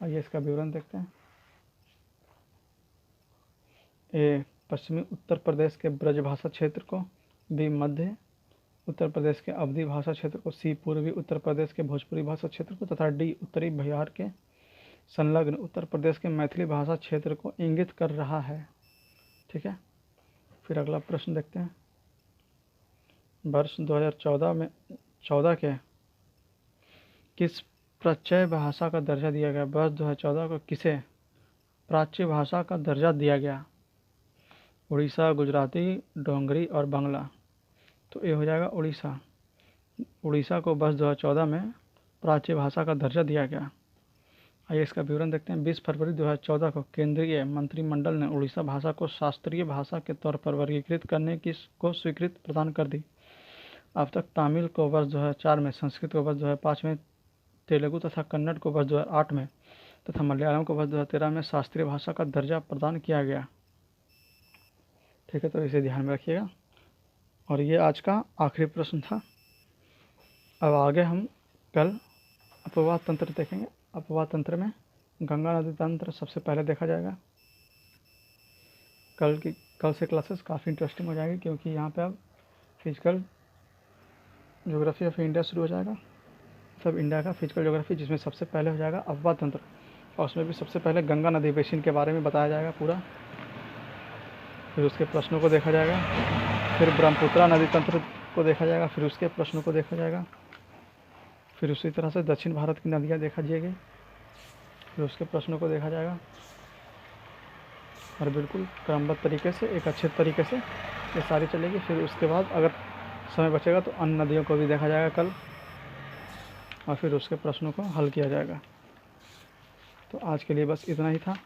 आइए इसका विवरण देखते हैं। ए पश्चिमी उत्तर प्रदेश के ब्रजभाषा क्षेत्र को, बी मध्य उत्तर प्रदेश के अवधी भाषा क्षेत्र को, सी पूर्वी उत्तर प्रदेश के भोजपुरी भाषा क्षेत्र को, तथा डी उत्तरी बिहार के संलग्न उत्तर प्रदेश के मैथिली भाषा क्षेत्र को इंगित कर रहा है। ठीक है, फिर अगला प्रश्न देखते हैं। वर्ष 2014 के किस प्राच्य भाषा का दर्जा दिया गया? वर्ष 2014 को किसे प्राच्य भाषा का दर्जा दिया गया? उड़ीसा, गुजराती, डोंगरी और बांग्ला। तो ये हो जाएगा उड़ीसा। उड़ीसा को वर्ष 2014 में प्राच्य भाषा का दर्जा दिया गया। आइए इसका विवरण देखते हैं। 20 फरवरी 2014 को केंद्रीय मंत्रिमंडल ने उड़ीसा भाषा को शास्त्रीय भाषा के तौर पर वर्गीकृत करने की को स्वीकृति प्रदान कर दी। अब तक तमिल को वर्ष 2004 में, संस्कृत को वर्ष 2005 में, तेलुगु तथा कन्नड़ को वर्ष 2008 में तथा मलयालम को वर्ष 2013 में शास्त्रीय भाषा का दर्जा प्रदान किया गया। ठीक है, तो इसे ध्यान में रखिएगा। और ये आज का आखिरी प्रश्न था। अब आगे हम कल अपवाद तंत्र देखेंगे। अपवाद तंत्र में गंगा नदी तंत्र सबसे पहले देखा जाएगा। कल से क्लासेस काफ़ी इंटरेस्टिंग हो जाएगी, क्योंकि यहाँ पे अब फिजिकल ज्योग्राफी ऑफ इंडिया शुरू हो जाएगा। सब इंडिया का फिजिकल ज्योग्राफी, जिसमें सबसे पहले हो जाएगा अपवाद तंत्र, और उसमें भी सबसे पहले गंगा नदी बेसिन के बारे में बताया जाएगा पूरा। फिर उसके प्रश्नों को देखा जाएगा। फिर ब्रह्मपुत्रा नदी तंत्र को देखा जाएगा, फिर उसके प्रश्नों को देखा जाएगा। फिर उसी तरह से दक्षिण भारत की नदियाँ देखा जाएगी, फिर उसके प्रश्नों को देखा जाएगा। और बिल्कुल क्रमबद्ध तरीके से, एक अच्छे तरीके से ये सारी चलेगी। फिर उसके बाद अगर समय बचेगा तो अन्य नदियों को भी देखा जाएगा कल, और फिर उसके प्रश्नों को हल किया जाएगा। तो आज के लिए बस इतना ही था।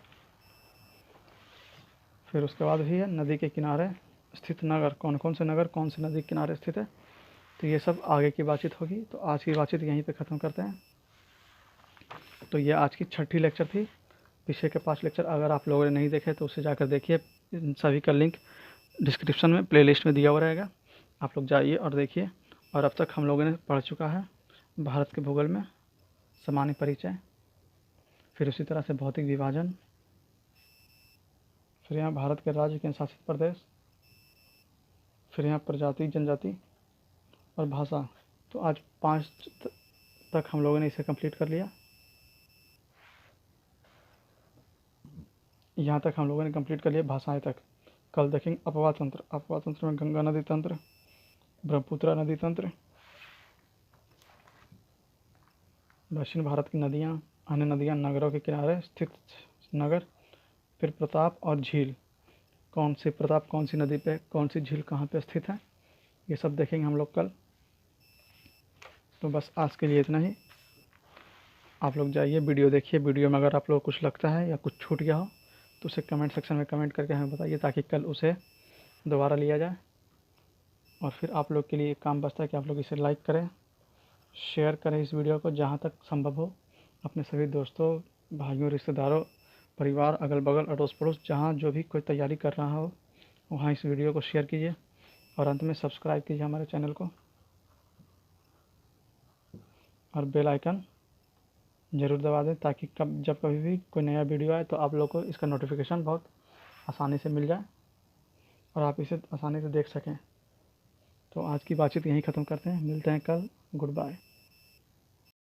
फिर उसके बाद भी है नदी के किनारे स्थित नगर, कौन कौन से नगर कौन से नदी के किनारे स्थित है। तो ये सब आगे की बातचीत होगी। तो आज की बातचीत यहीं पे ख़त्म करते हैं। तो ये आज की 6ठी लेक्चर थी। पीछे के 5 लेक्चर अगर आप लोगों ने नहीं देखे तो उसे जाकर देखिए। इन सभी का लिंक डिस्क्रिप्शन में प्लेलिस्ट में दिया हुआ रहेगा, आप लोग जाइए और देखिए। और अब तक हम लोगों ने पढ़ चुका है भारत के भूगोल में सामान्य परिचय, फिर उसी तरह से भौतिक विभाजन, फिर यहाँ भारत के राज्य केंद्र शासित प्रदेश, फिर यहाँ प्रजाति, जनजाति और भाषा। तो आज 5 तक हम लोगों ने इसे कंप्लीट कर लिया। यहाँ तक हम लोगों ने कंप्लीट कर लिया भाषाएं तक। कल देखेंगे अपवाद तंत्र। अपवाद तंत्र में गंगा नदी तंत्र, ब्रह्मपुत्रा नदी तंत्र, दक्षिण भारत की नदियाँ, अन्य नदियाँ, नगरों के किनारे स्थित नगर, फिर प्रताप और झील, कौन सी प्रताप कौन सी नदी पे, कौन सी झील कहाँ पे स्थित है, ये सब देखेंगे हम लोग कल। तो बस आज के लिए इतना ही। आप लोग जाइए वीडियो देखिए। वीडियो में अगर आप लोग कुछ लगता है या कुछ छूट गया हो तो उसे कमेंट सेक्शन में कमेंट करके हमें बताइए, ताकि कल उसे दोबारा लिया जाए। और फिर आप लोग के लिए एक काम बचता है कि आप लोग इसे लाइक करें, शेयर करें इस वीडियो को जहाँ तक संभव हो अपने सभी दोस्तों, भाइयों, रिश्तेदारों, परिवार, अगल बगल, अड़ोस पड़ोस, जहाँ जो भी कोई तैयारी कर रहा हो वहाँ इस वीडियो को शेयर कीजिए। और अंत में सब्सक्राइब कीजिए हमारे चैनल को, और बेल आइकन ज़रूर दबा दें, ताकि जब कभी भी कोई नया वीडियो आए तो आप लोग को इसका नोटिफिकेशन बहुत आसानी से मिल जाए और आप इसे आसानी से देख सकें। तो आज की बातचीत यहीं ख़त्म करते हैं। मिलते हैं कल। Good bye.